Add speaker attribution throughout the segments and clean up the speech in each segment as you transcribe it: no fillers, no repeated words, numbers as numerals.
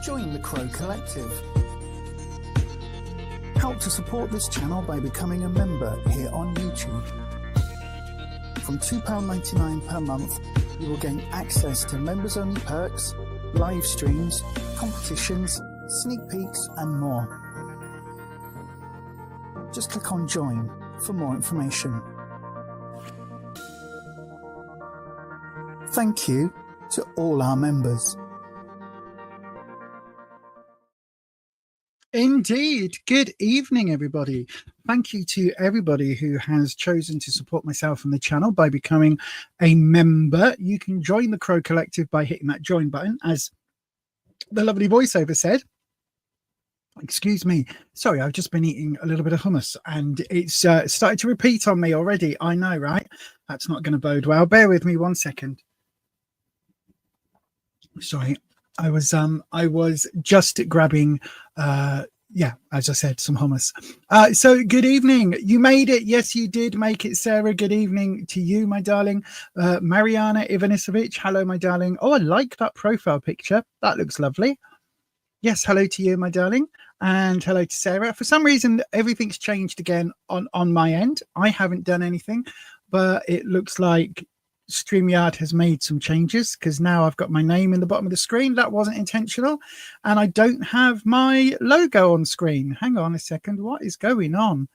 Speaker 1: Join the Crow Collective. Help to support this channel by becoming a member here on YouTube. From £2.99 per month, you will gain access to members-only perks, live streams, competitions, sneak peeks and more. Just click on Join for more information. Thank you to all our members. Indeed. Good evening, everybody. Thank you to everybody who has chosen to support myself and the channel by becoming a member. You can join the Crow Collective by hitting that join button, as the lovely voiceover said. Excuse me. Sorry, I've just been eating a little bit of hummus and it's started to repeat on me already. I know, right? That's not going to bode well. Bear with me 1 second. Sorry. I was just grabbing, yeah, as I said, some hummus. So good evening. You made it. Yes, you did make it, Sarah. Good evening to you, my darling. Mariana Ivanisevic. Hello, my darling. Oh, I like that profile picture. That looks lovely. Yes, hello to you, my darling. And hello to Sarah. For some reason, everything's changed again on my end. I haven't done anything, but it looks like StreamYard has made some changes because now I've got my name in the bottom of the screen. That wasn't intentional. And I don't have my logo on screen. Hang on a second. What is going on?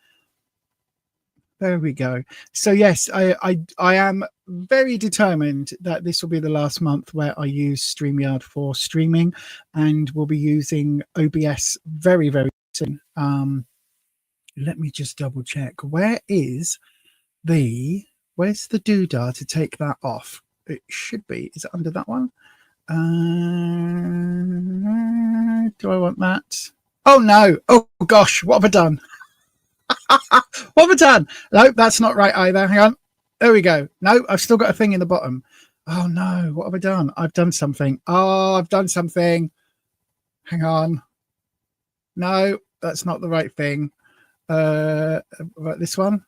Speaker 1: There we go. So yes, I am very determined that this will be the last month where I use StreamYard for streaming, and we'll be using OBS very, very soon. Let me just double check. Where's the doodah to take that off? It should be. Is it under that one? Do I want that? Oh, no. Oh, gosh. What have I done? What have I done? No, that's not right either. Hang on. There we go. No, I've still got a thing in the bottom. Oh, no. What have I done? I've done something. Oh, I've done something. Hang on. No, that's not the right thing. Right, this one.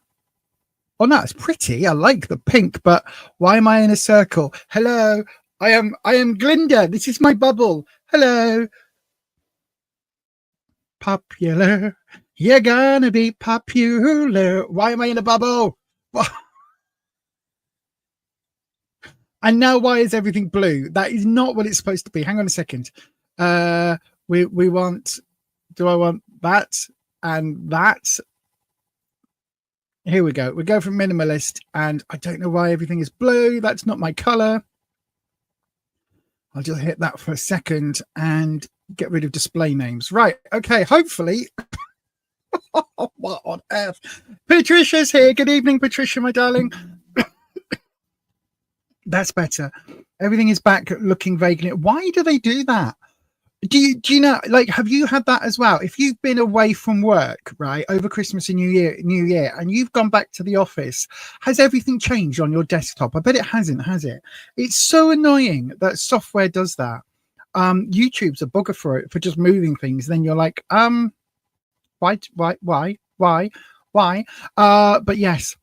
Speaker 1: Oh, no, it's pretty. I like the pink, but why am I in a circle? Hello, I am Glinda. This is my bubble. Hello. Popular. You're gonna be popular. Why am I in a bubble? And now why is everything blue? That is not what it's supposed to be. Hang on a second. We want, do I want that and that? Here we go. We go from minimalist, and I don't know why everything is blue. That's not my color. I'll just hit that for a second and get rid of display names. Right. Okay. Hopefully. What on earth? Patricia's here. Good evening, Patricia, my darling. That's better. Everything is back looking vaguely. Why do they do that? Do you know, like, have you had that as well? If you've been away from work, right, over Christmas and New Year, and you've gone back to the office, has everything changed on your desktop? I bet it hasn't, has it? It's so annoying that software does that. YouTube's a bugger for it, for just moving things. Then you're like, why? But yes.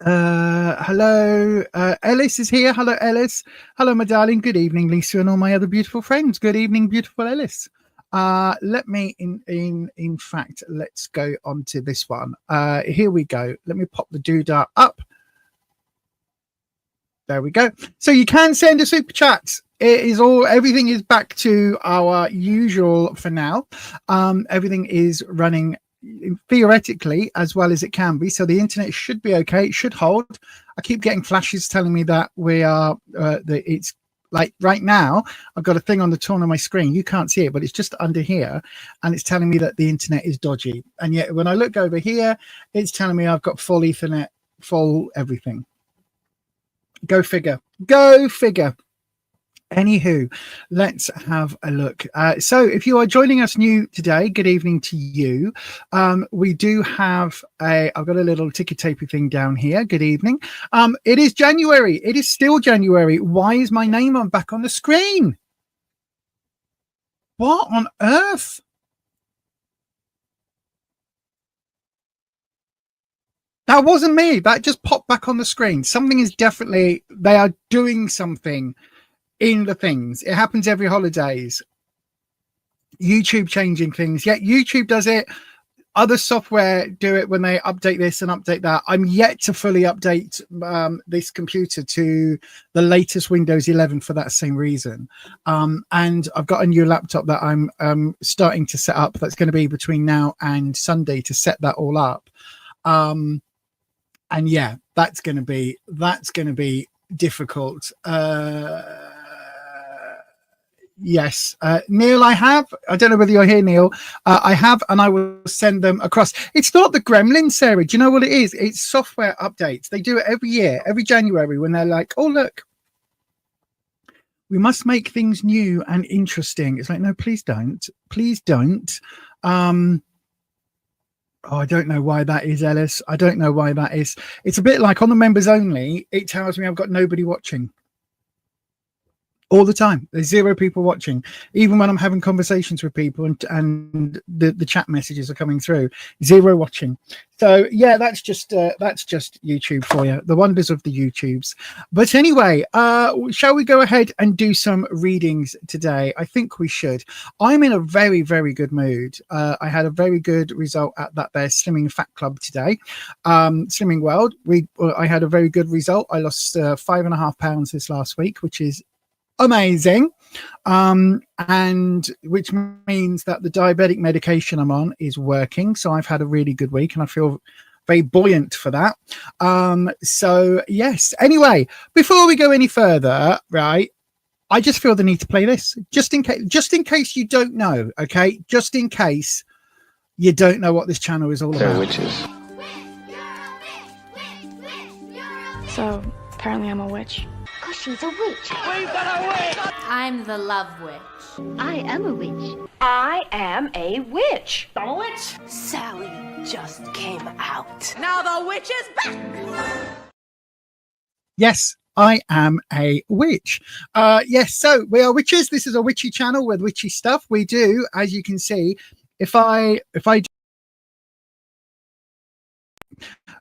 Speaker 1: Hello, Ellis is here. Hello, Ellis. Hello, my darling. Good evening, Lisa, and all my other beautiful friends. Good evening, beautiful Ellis. Let me in fact, let's go on to this one. Here we go. Let me pop the doodah up. There we go. So you can send a super chat. Everything is back to our usual for now. Everything is running theoretically as well as it can be, so the internet should be okay. It should hold. I keep getting flashes telling me that we are that it's like right now I've got a thing on the corner of my screen. You can't see it, but it's just under here, and it's telling me that the internet is dodgy. And yet when I look over here, it's telling me I've got full Ethernet, full everything. Go figure. Go figure. Anywho, let's have a look. So if you are joining us new today, good evening to you. We do have I've got a little ticker tapey thing down here. Good evening. It is January. It is still January. Why is my name back on the screen? What on earth? That wasn't me. That just popped back on the screen. Something is definitely, they are doing something in the things. It happens every holidays. YouTube changing things. Yeah, YouTube does it. Other software do it when they update this and update that. I'm yet to fully update this computer to the latest Windows 11 for that same reason. And I've got a new laptop that I'm starting to set up. That's going to be between now and Sunday to set that all up. And yeah, that's going to be difficult. Yes, Neil, I don't know whether you're here, Neil. I have, and I will send them across. It's not the Gremlin, Sarah. Do you know what it is? It's software updates. They do it every year, every January, when they're like, oh, look, we must make things new and interesting. It's like, no, please don't. Please don't. Oh, I don't know why that is, Ellis. I don't know why that is. It's a bit like on the members only, it tells me I've got nobody watching. All the time. There's 0 people watching, even when I'm having conversations with people and the chat messages are coming through. 0 watching. So yeah, that's just YouTube for you, the wonders of the YouTubes. But anyway, shall we go ahead and do some readings today? I think we should. I'm in a very, very good mood. I had a very good result at that there Slimming Fat Club today. Slimming World, I had a very good result. I lost 5.5 pounds this last week, which is amazing, and which means that the diabetic medication I'm on is working. So I've had a really good week and I feel very buoyant for that. So yes, anyway, before we go any further, right, I just feel the need to play this just in case you don't know. Okay, just in case you don't know what this channel is all about.
Speaker 2: Witches.
Speaker 3: So apparently I'm a witch.
Speaker 4: Because she's a witch.
Speaker 2: We've got a witch!
Speaker 5: I'm the love witch.
Speaker 4: I am a witch.
Speaker 6: I am a witch.
Speaker 2: I'm a witch!
Speaker 5: Sally just came out.
Speaker 6: Now the witch is back!
Speaker 1: Yes, I am a witch. Yes, so we are witches. This is a witchy channel with witchy stuff. We do, as you can see,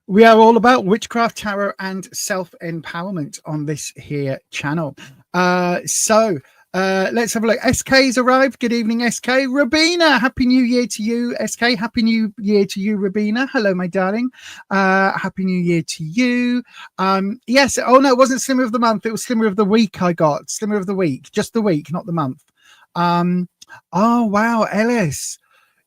Speaker 1: we are all about witchcraft, tarot, and self-empowerment on this here channel. So let's have a look. SK's arrived. Good evening, SK. Rabina, Happy New Year to you, SK. Happy New Year to you, Rabina. Hello, my darling. Happy New Year to you. Yes. Oh, no, it wasn't Slimmer of the Month. It was Slimmer of the Week I got. Slimmer of the Week. Just the week, not the month. Oh, wow, Ellis.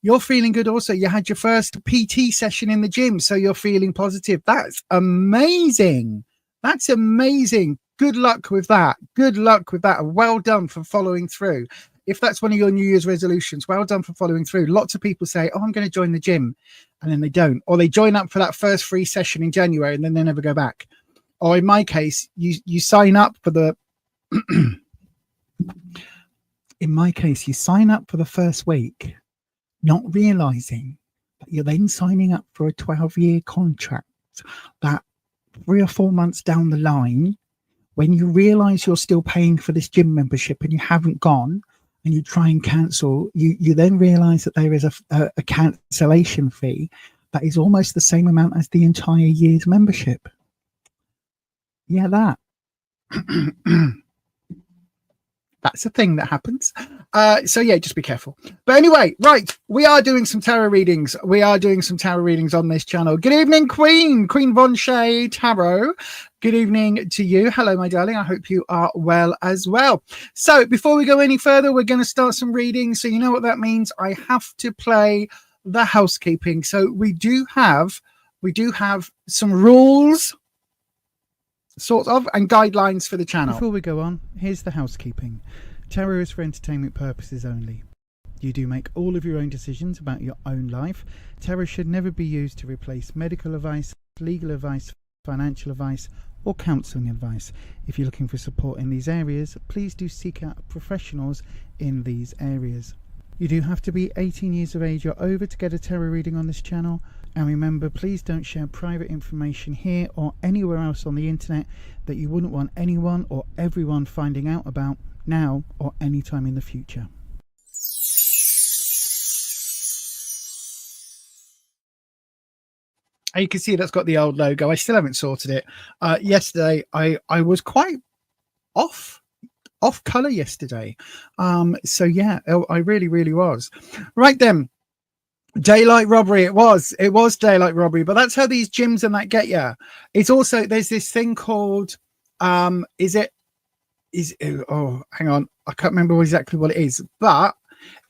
Speaker 1: You're feeling good also. You had your first PT session in the gym, so you're feeling positive. That's amazing. That's amazing. Good luck with that. Good luck with that. Well done for following through. If that's one of your New Year's resolutions, well done for following through. Lots of people say, oh, I'm going to join the gym, and then they don't. Or they join up for that first free session in January, and then they never go back. Or in my case, you sign up for the... in my case, you sign up for the first week, not realizing that you're then signing up for a 12-year contract that 3 or 4 months down the line, when you realize you're still paying for this gym membership and you haven't gone and you try and cancel, you then realize that there is a cancellation fee that is almost the same amount as the entire year's membership. Yeah, that. That's a thing that happens. So yeah, just be careful. But anyway, right, we are doing some tarot readings. We are doing some tarot readings on this channel. Good evening, Queen Von Shay Tarot. Good evening to you. Hello, my darling. I hope you are well as well. So before we go any further, we're going to start some readings. So you know what that means. I have to play the housekeeping. So we do have some rules, sort of, and guidelines for the channel. Before we go on, here's the housekeeping. Tarot is for entertainment purposes only. You do make all of your own decisions about your own life. Tarot should never be used to replace medical advice, legal advice, financial advice, or counselling advice. If you're looking for support in these areas, please do seek out professionals in these areas. You do have to be 18 years of age or over to get a tarot reading on this channel. And remember, please don't share private information here or anywhere else on the internet that you wouldn't want anyone or everyone finding out about now or anytime in the future. You can see that's got the old logo. I still haven't sorted it. Yesterday, I was quite off off color yesterday. So yeah, I really was. Right then. Daylight robbery. It was daylight robbery, but that's how these gyms and that get you. It's also, there's this thing called hang on, I can't remember exactly what it is, but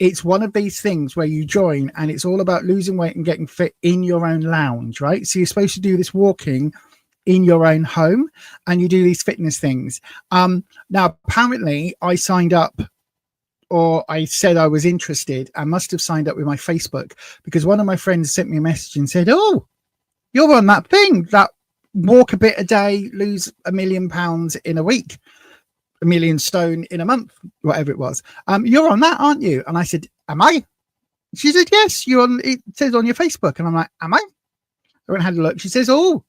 Speaker 1: it's one of these things where you join and it's all about losing weight and getting fit in your own lounge, right? So you're supposed to do this walking in your own home and you do these fitness things. Now apparently I signed up, or I said I was interested. I must have signed up with my Facebook because one of my friends sent me a message and said, "Oh, you're on that thing, that walk a bit a day, lose £1 million in a week, 1 million stone in a month," whatever it was. You're on that, aren't you? And I said, "Am I?" She said, "Yes, you're on. It says on your Facebook." And I'm like, "Am I?" I went and had a look. She says, "Oh,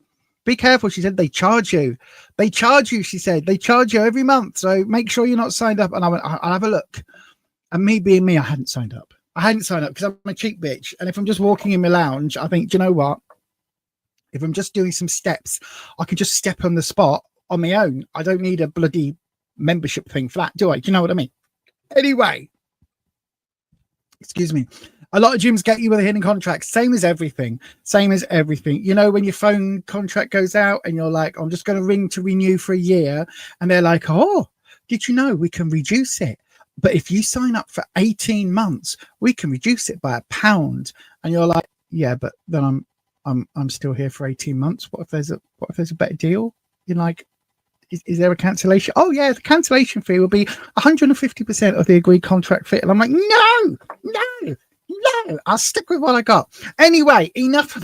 Speaker 1: be careful." She said, "They charge you. They charge you." She said, "They charge you every month. So make sure you're not signed up." And I went, "I'll have a look." And me being me, I hadn't signed up. I hadn't signed up because I'm a cheap bitch. And if I'm just walking in my lounge, I think, do you know what? If I'm just doing some steps, I can just step on the spot on my own. I don't need a bloody membership thing for that, do I? Do you know what I mean? Anyway, excuse me. A lot of gyms get you with a hidden contract. Same as everything. You know, when your phone contract goes out and you're like, "I'm just going to ring to renew for a year." And they're like, "Oh, did you know we can reduce it? But if you sign up for 18 months, we can reduce it by £1." And you're like, "Yeah, but then I'm still here for 18 months. What if there's a better deal?" You're like, is there a cancellation? "Oh yeah, the cancellation fee will be 150% of the agreed contract fee." And I'm like, no, I'll stick with what I got. Anyway, enough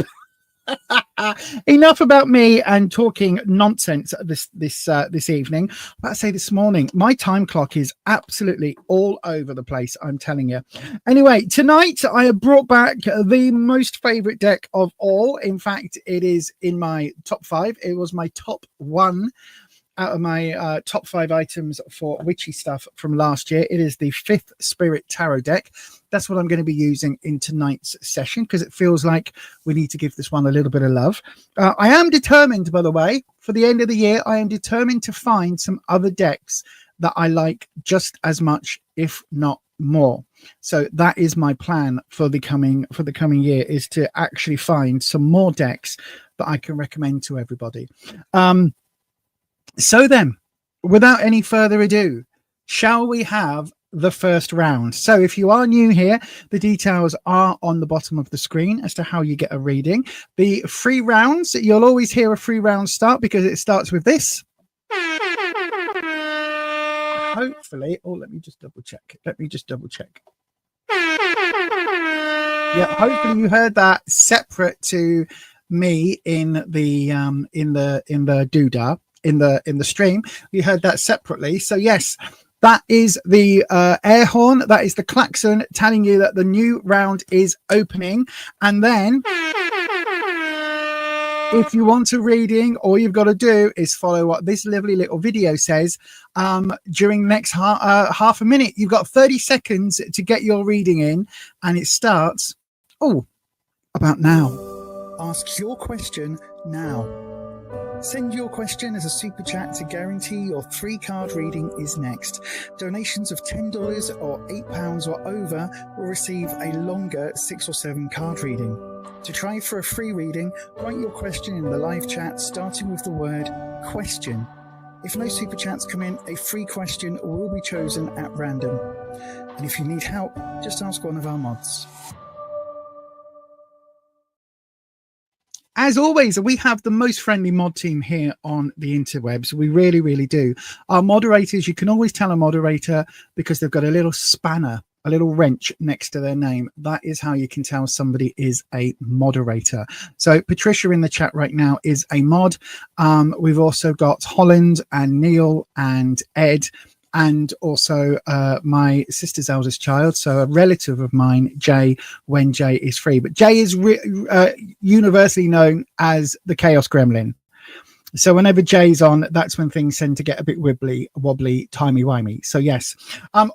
Speaker 1: about me and talking nonsense this evening. But I say this morning, my time clock is absolutely all over the place, I'm telling you. Anyway, tonight I have brought back the most favorite deck of all. In fact, it is in my top 5. It was my top 1 out of my top 5 items for witchy stuff from last year. It is the 5th Spirit Tarot deck. That's what I'm going to be using in tonight's session because it feels like we need to give this one a little bit of love. I am determined, by the way, for the end of the year, I am determined to find some other decks that I like just as much, if not more. So that is my plan for the coming year, is to actually find some more decks that I can recommend to everybody. So then, without any further ado, shall we have the first round? So if you are new here, the details are on the bottom of the screen as to how you get a reading. The free rounds, you'll always hear a free round start because it starts with this. Hopefully, let me just double check. Yeah, hopefully you heard that separate to me in the doodah. In the stream, you heard that separately. So yes, that is the air horn, that is the klaxon telling you that the new round is opening. And then if you want a reading, all you've got to do is follow what this lovely little video says. During the next half a minute, you've got 30 seconds to get your reading in, and it starts about now. Ask your question now. Send your question as a super chat to guarantee your 3-card reading is next. Donations of $10 or £8 or over will receive a longer 6 or 7 card reading. To try for a free reading, write your question in the live chat starting with the word question. If no super chats come in, a free question will be chosen at random. And if you need help, just ask one of our mods. As always, we have the most friendly mod team here on the interwebs. We really, really do. Our moderators, you can always tell a moderator because they've got a little spanner, a little wrench next to their name. That is how you can tell somebody is a moderator. So Patricia in the chat right now is a mod. We've also got Holland and Neil and Ed, and also my sister's eldest child, so a relative of mine, Jay, when Jay is free. But Jay is universally known as the Chaos Gremlin. So whenever Jay's on, that's when things tend to get a bit wobbly, timey-wimey. So yes.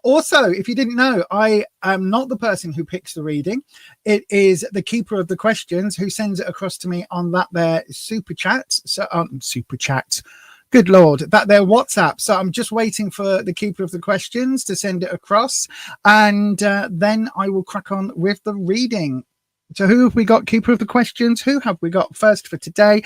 Speaker 1: Also, if you didn't know, I am not the person who picks the reading. It is the keeper of the questions who sends it across to me on that there super chat. So super chat. Good Lord, that their WhatsApp. So I'm just waiting for the keeper of the questions to send it across, and then I will crack on with the reading. So who have we got? Keeper of the questions. Who have we got first for today?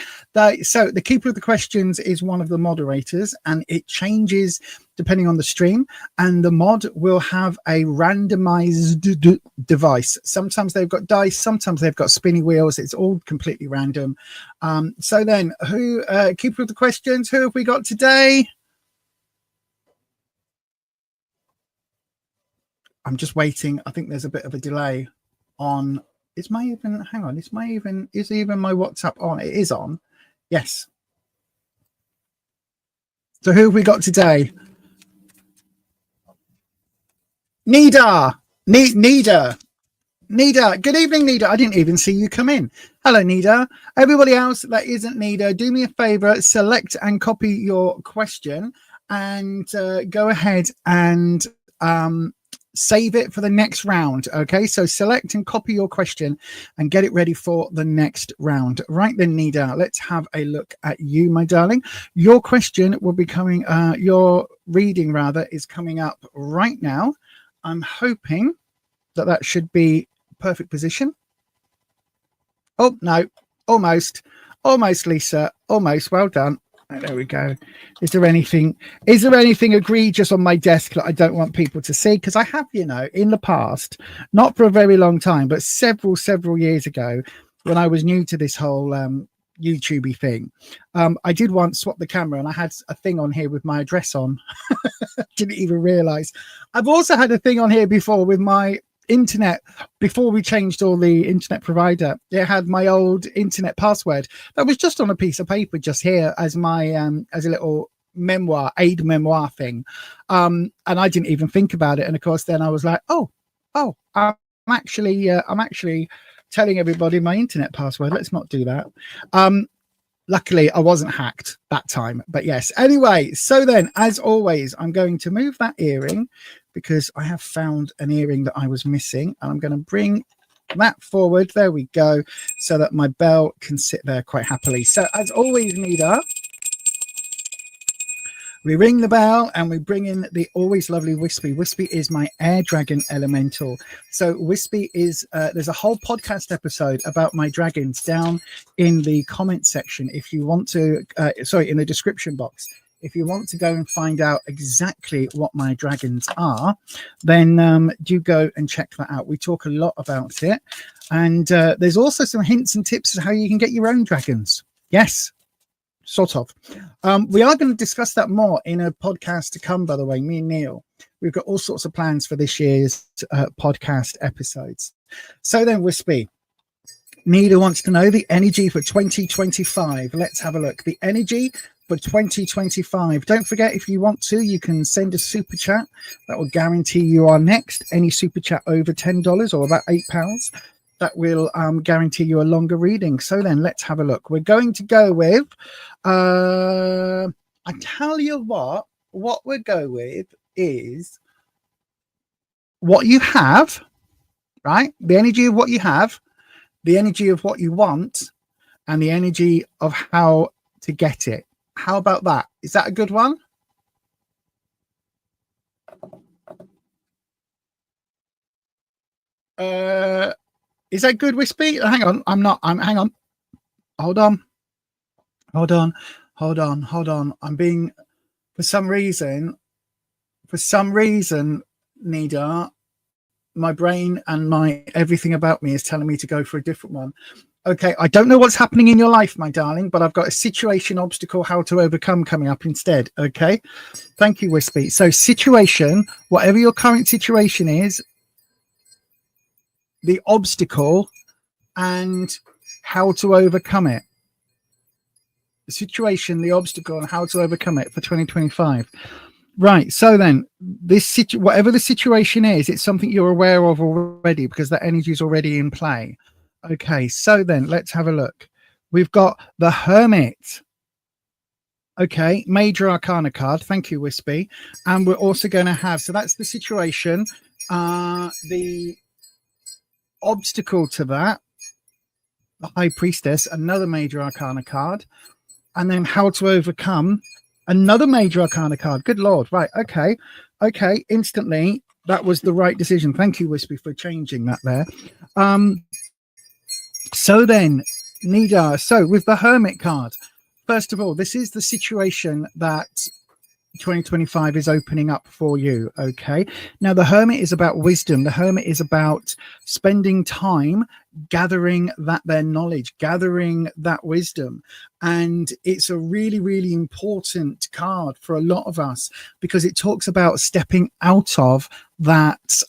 Speaker 1: So the keeper of the questions is one of the moderators, and it changes depending on the stream. And the mod will have a randomized device. Sometimes they've got dice, sometimes they've got spinny wheels. It's all completely random. So then, who keeper of the questions? Who have we got today? I'm just waiting. I think there's a bit of a delay on. Is my even hang on? Is even my WhatsApp on? It is on. Yes. So who have we got today? Nida. Nida. Good evening, Nida. I didn't even see you come in. Hello, Nida. Everybody else that isn't Nida, do me a favor, select and copy your question, and go ahead and save it for the next round. Okay, so select and copy your question and get it ready for the next round. Right then, Nida, let's have a look at you, my darling. Your question will be coming, your reading rather is coming up right now. I'm hoping that should be perfect position. Oh no, almost, Lisa, almost. Well done. There we go. Is there anything egregious on my desk that I don't want people to see? Because I have, in the past, not for a very long time, but several years ago, when I was new to this whole YouTubey thing, I did once swap the camera, and I had a thing on here with my address on. Didn't even realize. I've also had a thing on here before with my internet. Before we changed all the internet provider, it had my old internet password that was just on a piece of paper just here as my as a little aid memoir thing, and I didn't even think about it. And of course then I was like, oh I'm actually telling everybody my internet password. Let's not do that. Luckily I wasn't hacked that time, but yes. Anyway, so then, as always, I'm going to move that earring because I have found an earring that I was missing, and I'm going to bring that forward. There we go, so that my bell can sit there quite happily. So as always, Nida, we ring the bell and we bring in the always lovely Wispy. Wispy is my air dragon elemental. So Wispy is, there's a whole podcast episode about my dragons down in the comment section. If you want to, in the description box. If you want to go and find out exactly what my dragons are, then do go and check that out. We talk a lot about it. And there's also some hints and tips of how you can get your own dragons. Yes. Sort of. We are going to discuss that more in a podcast to come, by the way, me and Neil. We've got all sorts of plans for this year's podcast episodes. So then, Wispy, Nida wants to know the energy for 2025. Let's have a look. The energy for 2025. Don't forget, if you want to, you can send a super chat. That will guarantee you are next. Any super chat over $10 or about £8. That will guarantee you a longer reading. So then let's have a look. We're going to go with, I tell you what we'll go with is what you have, right? The energy of what you have, the energy of what you want, and the energy of how to get it. How about that? Is that a good one? Is that good, Wispy? Hang on. Hang on. Hold on. I'm being, for some reason, Nida, my brain and my everything about me is telling me to go for a different one. Okay. I don't know what's happening in your life, my darling, but I've got a situation, obstacle, how to overcome coming up instead. Okay. Thank you, Wispy. So situation, whatever your current situation is, the obstacle and how to overcome it. The situation, the obstacle, and how to overcome it for 2025. Right. So then, whatever the situation is, it's something you're aware of already because that energy is already in play. Okay. So then, let's have a look. We've got the Hermit. Okay, Major Arcana card. Thank you, Wispy. And we're also going to have. So that's the situation. The obstacle to that, the High Priestess, another Major Arcana card, and then how to overcome Another major arcana card. Good Lord. Right. Okay. Okay. Instantly, that was the right decision. Thank you, Wispy, for changing that there. So then, Nida, so with the Hermit card, first of all, this is the situation that 2025 is opening up for you. Okay. Now, the Hermit is about wisdom. The Hermit is about spending time gathering their knowledge, gathering that wisdom. And it's a really, really important card for a lot of us because it talks about stepping out of that,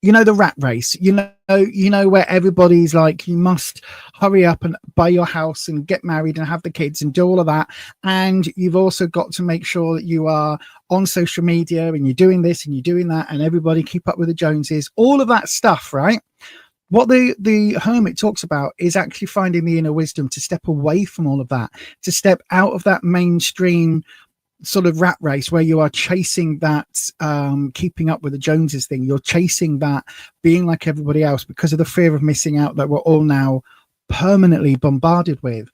Speaker 1: the rat race, where everybody's like, you must hurry up and buy your house and get married and have the kids and do all of that. And you've also got to make sure that you are on social media and you're doing this and you're doing that and everybody keep up with the Joneses, all of that stuff, right? What the Hermit talks about is actually finding the inner wisdom to step away from all of that, to step out of that mainstream sort of rat race where you are chasing that keeping up with the Joneses thing. You're chasing that being like everybody else because of the fear of missing out that we're all now permanently bombarded with.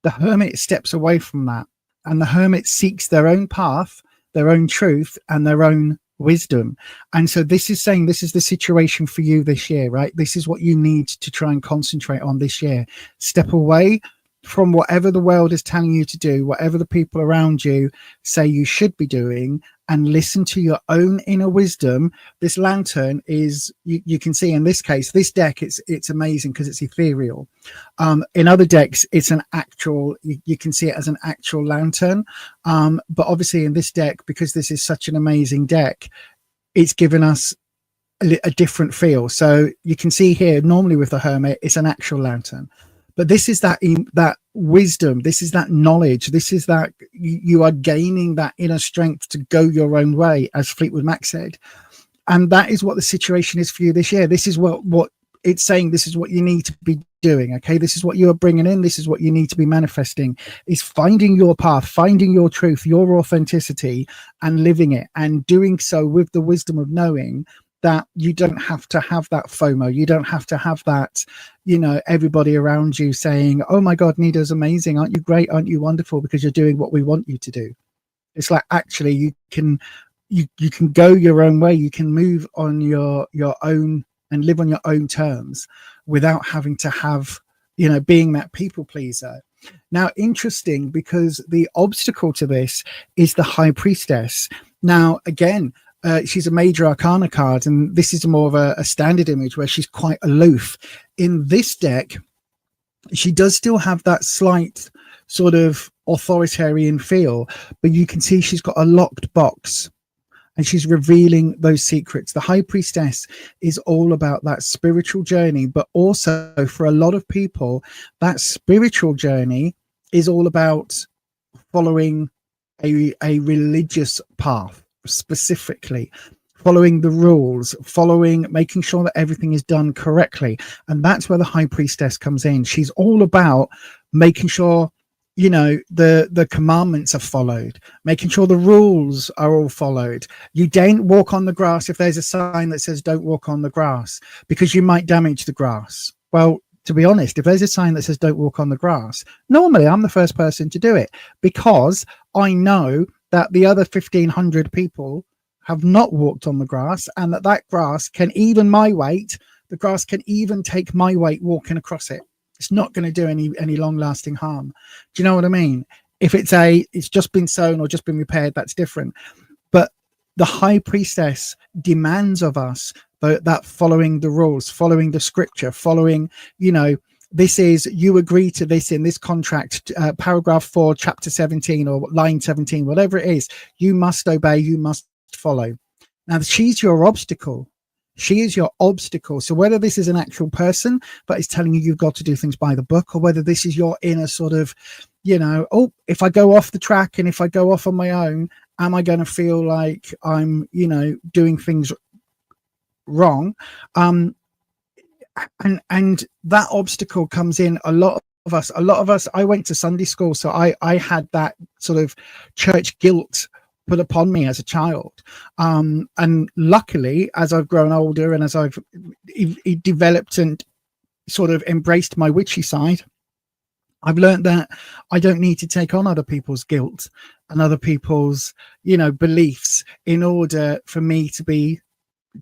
Speaker 1: The Hermit steps away from that, and the Hermit seeks their own path, their own truth, and their own wisdom. And so this is saying this is the situation for you this year, right? This is what you need to try and concentrate on this year. Step away from whatever the world is telling you to do, whatever the people around you say you should be doing, and listen to your own inner wisdom. This lantern is, you can see in this case, this deck, it's amazing because it's ethereal. In other decks, it's an actual, you can see it as an actual lantern. But obviously in this deck, because this is such an amazing deck, it's given us a different feel. So you can see here, normally with the Hermit, it's an actual lantern. But this is that wisdom. This is that knowledge. This is that you are gaining that inner strength to go your own way, as Fleetwood Mac said. And that is what the situation is for you this year. This is what it's saying. This is what you need to be doing. Okay. This is what you are bringing in. This is what you need to be manifesting, is finding your path, finding your truth, your authenticity, and living it, and doing so with the wisdom of knowing that you don't have to have that FOMO. You don't have to have that, everybody around you saying, oh my God, Nida's amazing. Aren't you great? Aren't you wonderful? Because you're doing what we want you to do. It's like, actually, you can go your own way. You can move on your own and live on your own terms without having to have, being that people pleaser. Now, interesting, because the obstacle to this is the High Priestess. Now, again, she's a major arcana card, and this is more of a standard image where she's quite aloof. In this deck, she does still have that slight sort of authoritarian feel, but you can see she's got a locked box and she's revealing those secrets. The High Priestess is all about that spiritual journey, but also for a lot of people, that spiritual journey is all about following a religious path, specifically following the rules, making sure that everything is done correctly. And that's where the High Priestess comes in. She's all about making sure the commandments are followed, making sure the rules are all followed. You don't walk on the grass if there's a sign that says don't walk on the grass, because you might damage the grass. Well, to be honest, if there's a sign that says don't walk on the grass, normally I'm the first person to do it, because I know that the other 1,500 people have not walked on the grass, and that grass can even my weight, the grass can even take my weight walking across it. It's not going to do any long lasting harm. Do you know what I mean? If it's just been sown or just been repaired, that's different. But the High Priestess demands of us that following the rules, following the scripture, following, this is, you agree to this in this contract, paragraph 4, chapter 17 or line 17, whatever it is, you must obey, you must follow. Now, she's your obstacle. She is your obstacle. So whether this is an actual person but is telling you you've got to do things by the book, or whether this is your inner sort of, if I go off the track and if I go off on my own, am I going to feel like I'm, doing things wrong? And that obstacle comes in a lot of us. I went to Sunday school, so I had that sort of church guilt put upon me as a child, and luckily, as I've grown older and as I've developed and sort of embraced my witchy side, I've learned that I don't need to take on other people's guilt and other people's, beliefs in order for me to be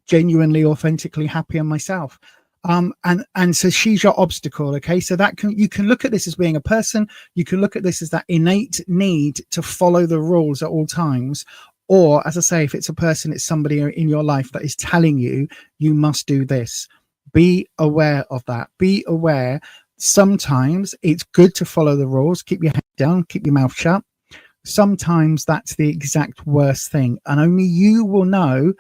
Speaker 1: genuinely, authentically happy in myself. And so she's your obstacle. Okay, so you can look at this as being a person. You can look at this as that innate need to follow the rules at all times. Or, as I say, if it's a person, it's somebody in your life that is telling you you must do this. Be aware of that. Be aware. Sometimes it's good to follow the rules. Keep your head down. Keep your mouth shut. Sometimes that's the exact worst thing, and only you will know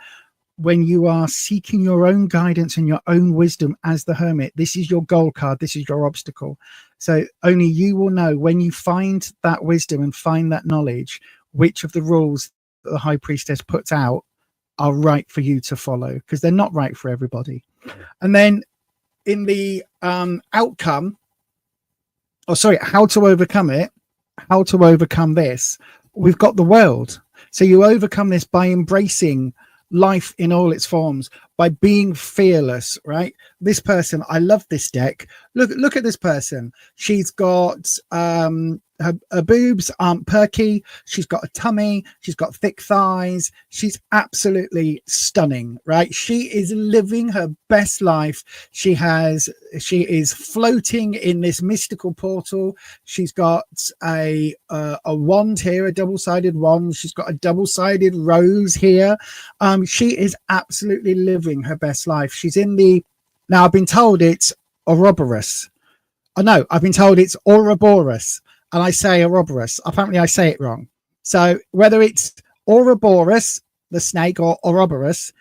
Speaker 1: when you are seeking your own guidance and your own wisdom as the hermit. This is your goal card. This is your obstacle. So only you will know when you find that wisdom and find that knowledge, which of the rules that the high priestess puts out are right for you to follow, because they're not right for everybody. And then in the outcome, how to overcome it, how to overcome this, we've got the world. So you overcome this by embracing life in all its forms, by being fearless, right? This person, I love this deck. Look at this person. She's got her boobs aren't perky. She's got a tummy. She's got thick thighs. She's absolutely stunning, right? She is living her best life. She is floating in this mystical portal. She's got a wand here, a double-sided wand. She's got a double-sided rose here. She is absolutely living her best life. She's in the, now I've been told it's Ouroboros. Oh no, I've been told it's Ouroboros. And I say Ouroboros. Apparently I say it wrong. So whether it's Ouroboros, the snake, or Ouroboros,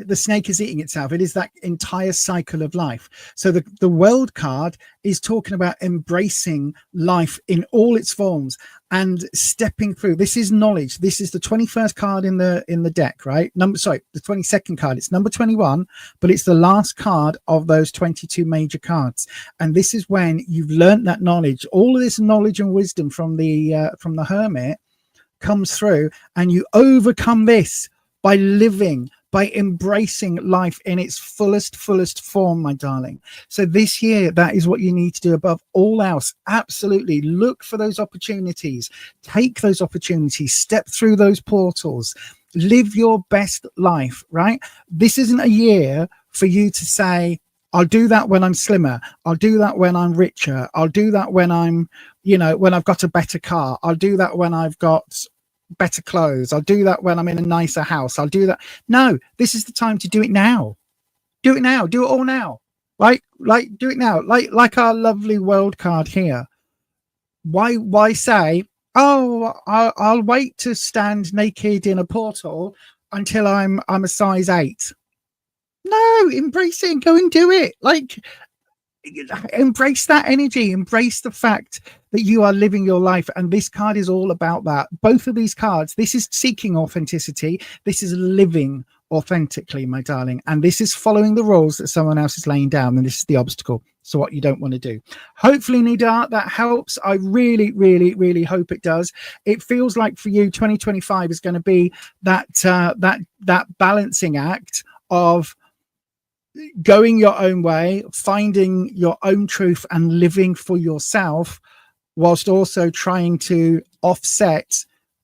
Speaker 1: the snake is eating itself. It is that entire cycle of life. So the world card is talking about embracing life in all its forms and stepping through. This is knowledge. This is the 21st card in the deck, right? The 22nd card. It's number 21, but it's the last card of those 22 major cards. And this is when you've learned that knowledge. All of this knowledge and wisdom from the hermit comes through, and you overcome this by living, by embracing life in its fullest form, my darling. So this year, that is what you need to do above all else. Absolutely. Look for those opportunities. Take those opportunities. Step through those portals. Live your best life, right? This isn't a year for you to say, I'll do that when I'm slimmer. I'll do that when I'm richer. I'll do that when I'm, when I've got a better car. I'll do that when I've got better clothes. I'll do that when I'm in a nicer house. I'll do that. No, this is the time to do it now. Do it now. Do it all now. Like do it now. Like our lovely world card here. Why say, oh, I'll wait to stand naked in a portal until I'm a size 8. No, embrace it and go and do it. Like, embrace that energy. Embrace the fact that you are living your life, and this card is all about that. Both of these cards, this is seeking authenticity, this is living authentically, my darling, and this is following the rules that someone else is laying down, and this is the obstacle. So what you don't want to do. Hopefully, Nida, that helps. I really hope it does. It feels like for you 2025 is going to be that balancing act of going your own way, finding your own truth and living for yourself, whilst also trying to offset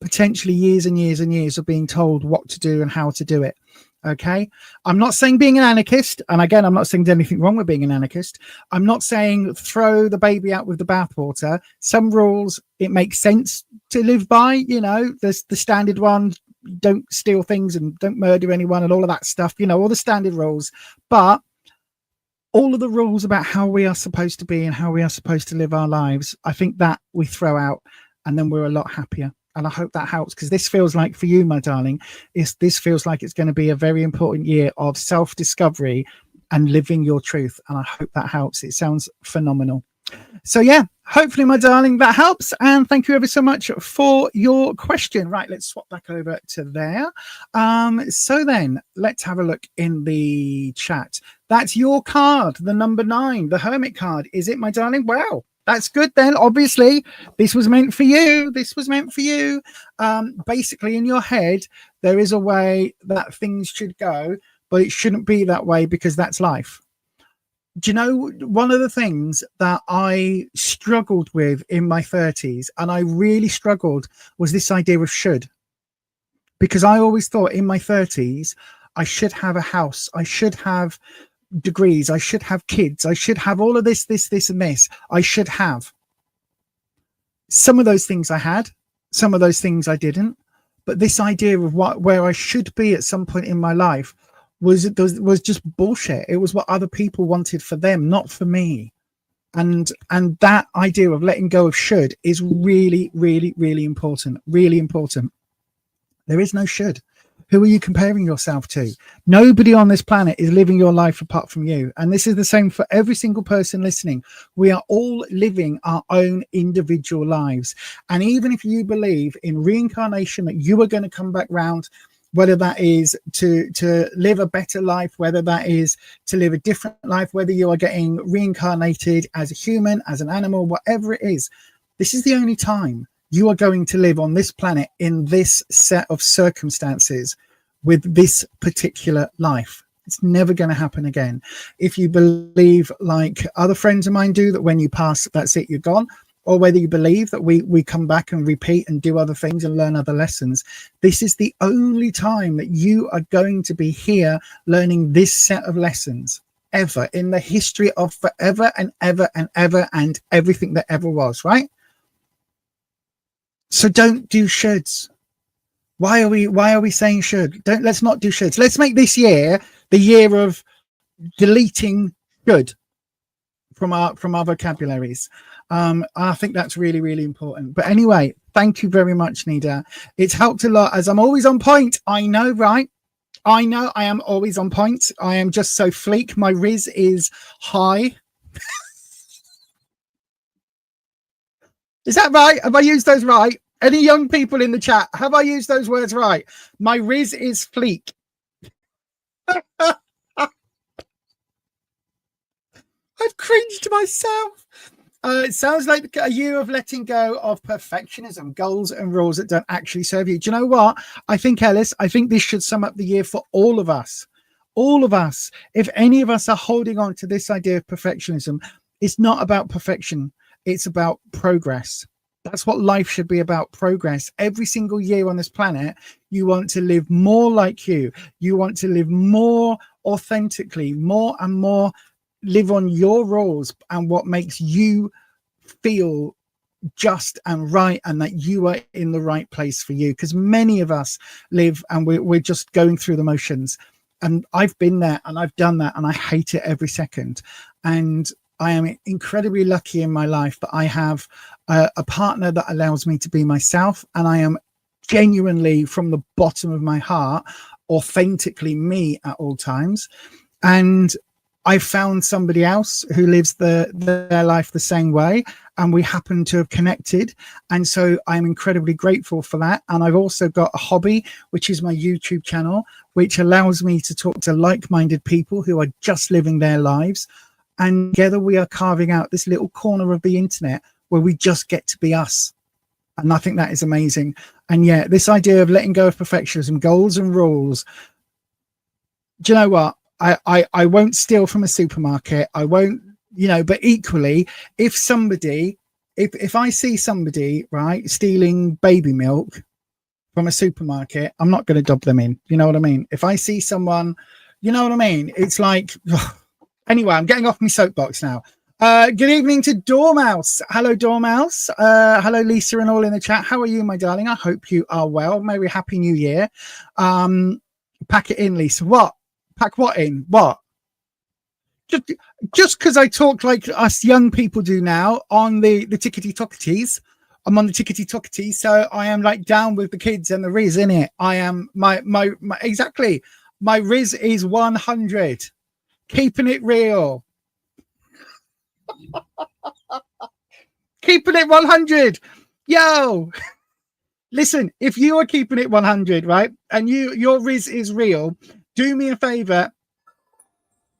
Speaker 1: potentially years and years and years of being told what to do and how to do it. Okay, I'm not saying being an anarchist, and again, I'm not saying there's anything wrong with being an anarchist. I'm not saying throw the baby out with the bathwater. Some rules it makes sense to live by. There's the standard one: don't steal things and don't murder anyone and all of that stuff. All the standard rules. But all of the rules about how we are supposed to be and how we are supposed to live our lives, I think that we throw out, and then we're a lot happier. And I hope that helps, because this feels like for you, my darling, this feels like it's going to be a very important year of self-discovery and living your truth. And I hope that helps. It sounds phenomenal. So yeah, hopefully, my darling, that helps. And thank you ever so much for your question. Right, let's swap back over to there. So then let's have a look in the chat. That's your card, the number 9, the Hermit card. Is it, my darling? Wow. That's good then. Obviously, this was meant for you. This was meant for you. Basically, in your head, there is a way that things should go, but it shouldn't be that way, because that's life. do you know one of the things that I struggled with in my 30s, and I really struggled, was this idea of should. Because I always thought in my 30s, I should have a house, I should have degrees, I should have kids, I should have all of this, and this. I should have. Some of those things I had, some of those things I didn't. But this idea of where I should be at some point in my life was just bullshit. It was what other people wanted for them, not for me. And that idea of letting go of should is really, really, really important. Really important. There is no should. Who are you comparing yourself to? Nobody on this planet is living your life apart from you. And this is the same for every single person listening. We are all living our own individual lives. And even if you believe in reincarnation, that you are going to come back round, whether that is to live a better life, whether that is to live a different life, whether you are getting reincarnated as a human, as an animal, whatever it is, this is the only time you are going to live on this planet in this set of circumstances with this particular life. It's never going to happen again. If you believe, like other friends of mine do, that when you pass, that's it, you're gone, or whether you believe that we come back and repeat and do other things and learn other lessons, this is the only time that you are going to be here learning this set of lessons ever in the history of forever and ever and ever and everything that ever was, right? So don't do shoulds. Why are we saying should? Let's not do shoulds. Let's make this year the year of deleting should from our vocabularies. I think that's really, really important. But anyway, thank you very much, Nida. It's helped a lot, as I'm always on point. I know, right? I know I am always on point. I am just so fleek. My Riz is high. Is that right? Have I used those right? Any young people in the chat, have I used those words right? My Riz is fleek. I've cringed myself. It sounds like a year of letting go of perfectionism, goals and rules that don't actually serve you. Do you know what? I think, Ellis, I think this should sum up the year for all of us. All of us. If any of us are holding on to this idea of perfectionism, it's not about perfection. It's about progress. That's what life should be about, progress. Every single year on this planet, you want to live more like you. You want to live more authentically, more and more live on your rules and what makes you feel just and right, and that you are in the right place for you. Because many of us live and we're just going through the motions. And I've been there and I've done that and I hate it every second. And I am incredibly lucky in my life that I have a partner that allows me to be myself, and I am genuinely, from the bottom of my heart, authentically me at all times. And I found somebody else who lives their life the same way, and we happen to have connected. And so I'm incredibly grateful for that. And I've also got a hobby, which is my YouTube channel, which allows me to talk to like-minded people who are just living their lives. And together we are carving out this little corner of the internet where we just get to be us. And I think that is amazing. And yeah, this idea of letting go of perfectionism, goals and rules. Do you know what? I won't steal from a supermarket. I won't, but equally, if I see somebody, right, stealing baby milk from a supermarket, I'm not going to dob them in. You know what I mean? If I see someone, you know what I mean? It's like, anyway, I'm getting off my soapbox now. Good evening to Dormouse. Hello, Dormouse. Hello, Lisa and all in the chat. How are you, my darling? I hope you are well. Merry Happy New Year. Pack it in, Lisa. What? Pack what in? What? Just because I talk like us young people do now on the tickety-tocketies. I'm on the tickety-tockety, so I am like down with the kids and the Riz, in it. I am my exactly. My Riz is 100. Keeping it real. Keeping it 100. Yo. Listen, if you are keeping it 100, right, and your Riz is real, do me a favor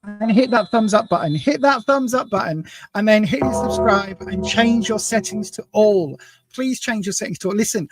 Speaker 1: and hit that thumbs up button. Hit that thumbs up button and then hit subscribe and change your settings to all. Please change your settings to all. Listen,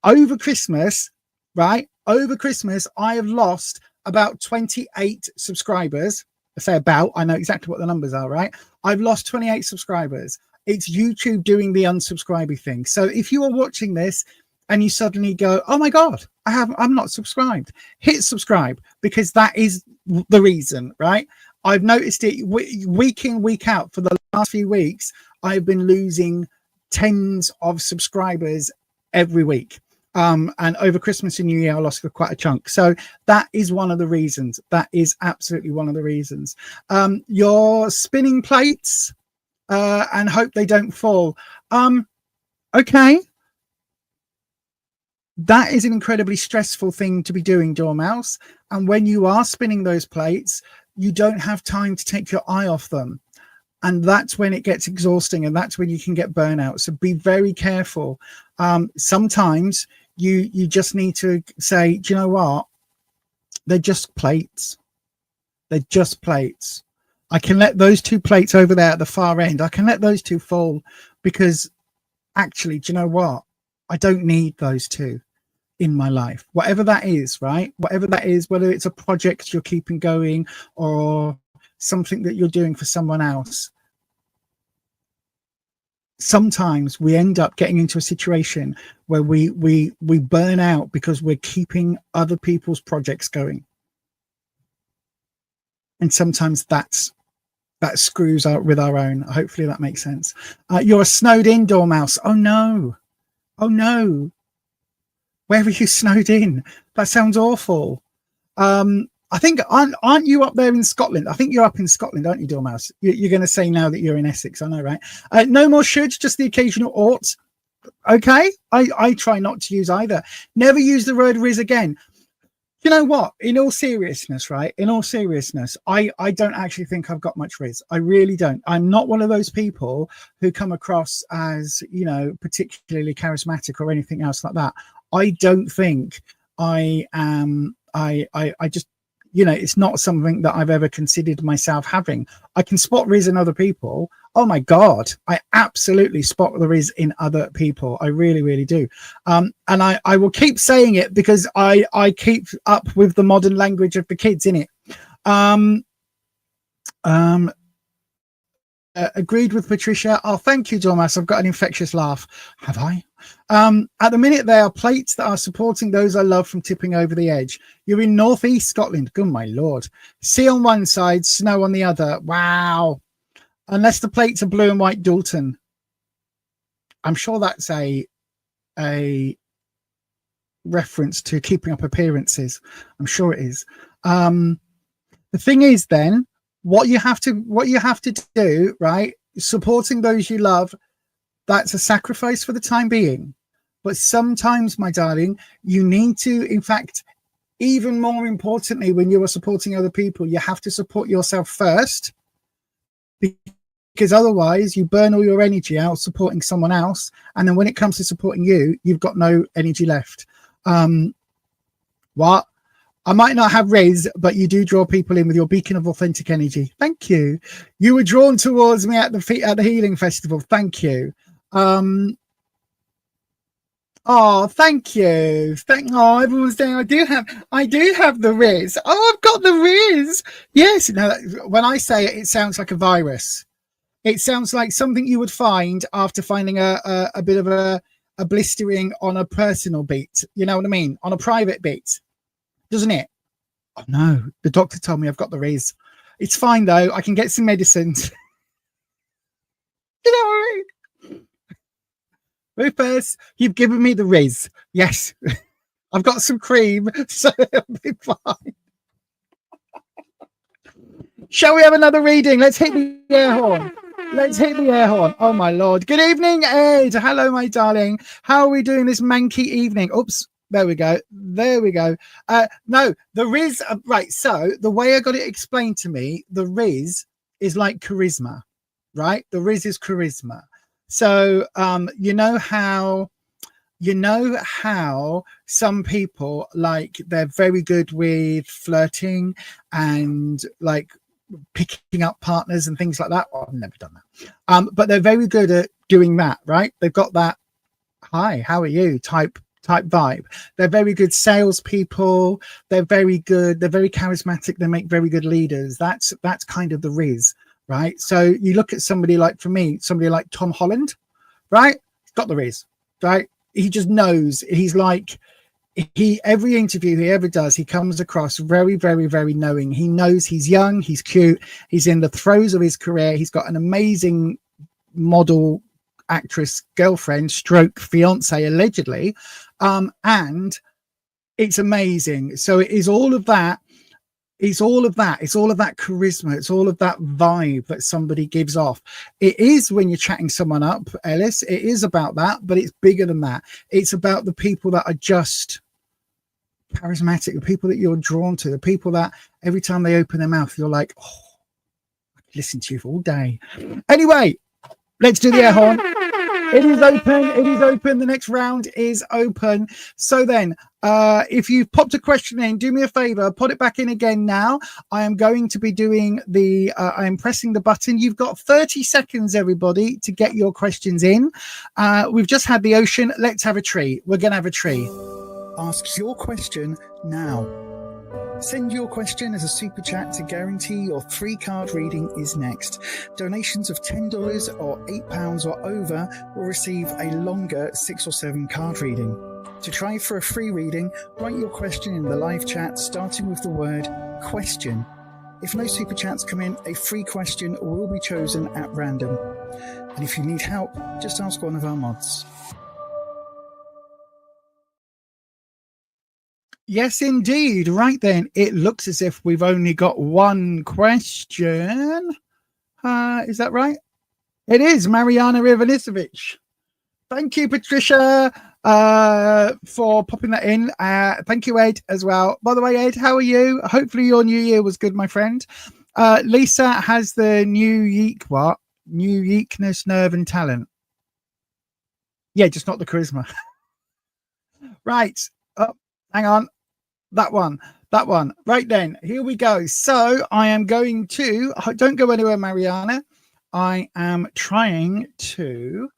Speaker 1: over Christmas, right? Over Christmas, I have lost about 28 subscribers. say about, I know exactly what the numbers are, right? I've lost 28 subscribers. It's YouTube doing the unsubscribing thing. So if you are watching this and you suddenly go, oh my God, I'm not subscribed, hit subscribe, because that is the reason, right? I've noticed it week in, week out for the last few weeks. I've been losing tens of subscribers every week. And over Christmas and New Year, I lost quite a chunk. So that is one of the reasons. That is absolutely one of the reasons. You're spinning plates and hope they don't fall. Okay. That is an incredibly stressful thing to be doing, Dormouse. And when you are spinning those plates, you don't have time to take your eye off them. And that's when it gets exhausting, and that's when you can get burnout. So be very careful. Sometimes you just need to say, do you know what? They're just plates. They're just plates. I can let those 2 plates over there at the far end, I can let those 2 fall, because actually, do you know what? I don't need those 2 in my life, whatever that is, right? Whatever that is, whether it's a project you're keeping going or something that you're doing for someone else. Sometimes we end up getting into a situation where we burn out because we're keeping other people's projects going. And sometimes that screws out with our own. Hopefully that makes sense. You're a snowed in Dormouse. Oh no. Oh no. Where are you snowed in? That sounds awful. I think, aren't you up there in Scotland? I think you're up in Scotland, aren't you, Dormouse? You're going to say now that you're in Essex. I know, right? No more shoulds, just the occasional ought. Okay. I try not to use either. Never use the word Riz again. You know what? In all seriousness, right? In all seriousness, I don't actually think I've got much Riz. I really don't. I'm not one of those people who come across as, you know, particularly charismatic or anything else like that. I don't think I am. I just, you know, it's not something that I've ever considered myself having. I can spot Riz in other people. Oh my God, I absolutely spot the Riz in other people. I really, really do. And I will keep saying it because I keep up with the modern language of the kids, innit? Agreed with Patricia. Oh, thank you, Dormouse. I've got an infectious laugh. Have I? At the minute, there are plates that are supporting those I love from tipping over the edge. You're in northeast Scotland. Good my lord. Sea on one side, snow on the other. Wow. Unless the plates are blue and white Dalton. I'm sure that's a reference to Keeping Up Appearances. I'm sure it is. The thing is then, what you have to do, right? Supporting those you love, that's a sacrifice for the time being. But sometimes, my darling, you need to, in fact, even more importantly, when you are supporting other people, you have to support yourself first, because otherwise you burn all your energy out supporting someone else. And then when it comes to supporting you, you've got no energy left. What? I might not have Riz, but you do draw people in with your beacon of authentic energy. Thank you. You were drawn towards me at the Healing Festival. Thank you. Oh, thank you. Oh, everyone's saying I do have the Riz. Oh, I've got the Riz. Yes. Now, when I say it, it sounds like a virus. It sounds like something you would find after finding a bit of a blistering on a personal beat. You know what I mean? On a private beat. Doesn't it? Oh no, the doctor told me I've got the Riz. It's fine though. I can get some medicines. You know what I mean? Rufus, you've given me the Riz. Yes. I've got some cream, so it'll be fine. Shall we have another reading? Let's hit the air horn. Let's hit the air horn. Oh my Lord. Good evening, Ed. Hello, my darling. How are we doing this manky evening? Oops. There we go. There we go. No, the Riz. Right. So the way I got it explained to me, the Riz is like charisma, right? The Riz is charisma. So, you know how some people, like, they're very good with flirting and like picking up partners and things like that. Well, I've never done that. But they're very good at doing that, right? They've got that, hi, how are you type type vibe. They're very good salespeople. They're very good. They're very charismatic. They make very good leaders. That's kind of the Riz, right? So you look at somebody like, for me, somebody like Tom Holland, right? He's got the Riz, right? He just knows. He's like, every interview he ever does, he comes across very, very, very knowing. He knows he's young, he's cute, he's in the throes of his career. He's got an amazing model actress girlfriend stroke fiance allegedly, and it's amazing. So it is all of that. It's all of that charisma. It's all of that vibe that somebody gives off. It is, when you're chatting someone up, Ellis, it is about that, but it's bigger than that. It's about the people that are just charismatic, the people that you're drawn to, the people that every time they open their mouth, you're like, oh, I could listen to you for all day. Anyway, let's do the air horn. It is open. It is open. The next round is open. So then, if you've popped a question in, do me a favor, put it back in again now. I am going to be doing the, I am pressing the button. You've got 30 seconds, everybody, to get your questions in. We've just had the ocean. Let's have a tree. We're going to have a tree. Ask your question now. Send your question as a super chat to guarantee your free card reading is next. Donations of $10 or £8 or over will receive a longer 6 or 7 card reading. To try for a free reading, write your question in the live chat, starting with the word question. If no super chats come in, a free question will be chosen at random. And if you need help, just ask one of our mods. Yes, indeed. Right then, it looks as if we've only got one question. Is that right? It is Mariana Ivanisevic. Thank you, Patricia, for popping that in. Thank you, Ed, as well. By the way, Ed, how are you? Hopefully your new year was good, my friend. Lisa has the new uniqueness, nerve, and talent. Yeah, just not the charisma. Right. Oh, hang on. That one. Right then, here we go. So I am going to, don't go anywhere, Mariana. I am trying to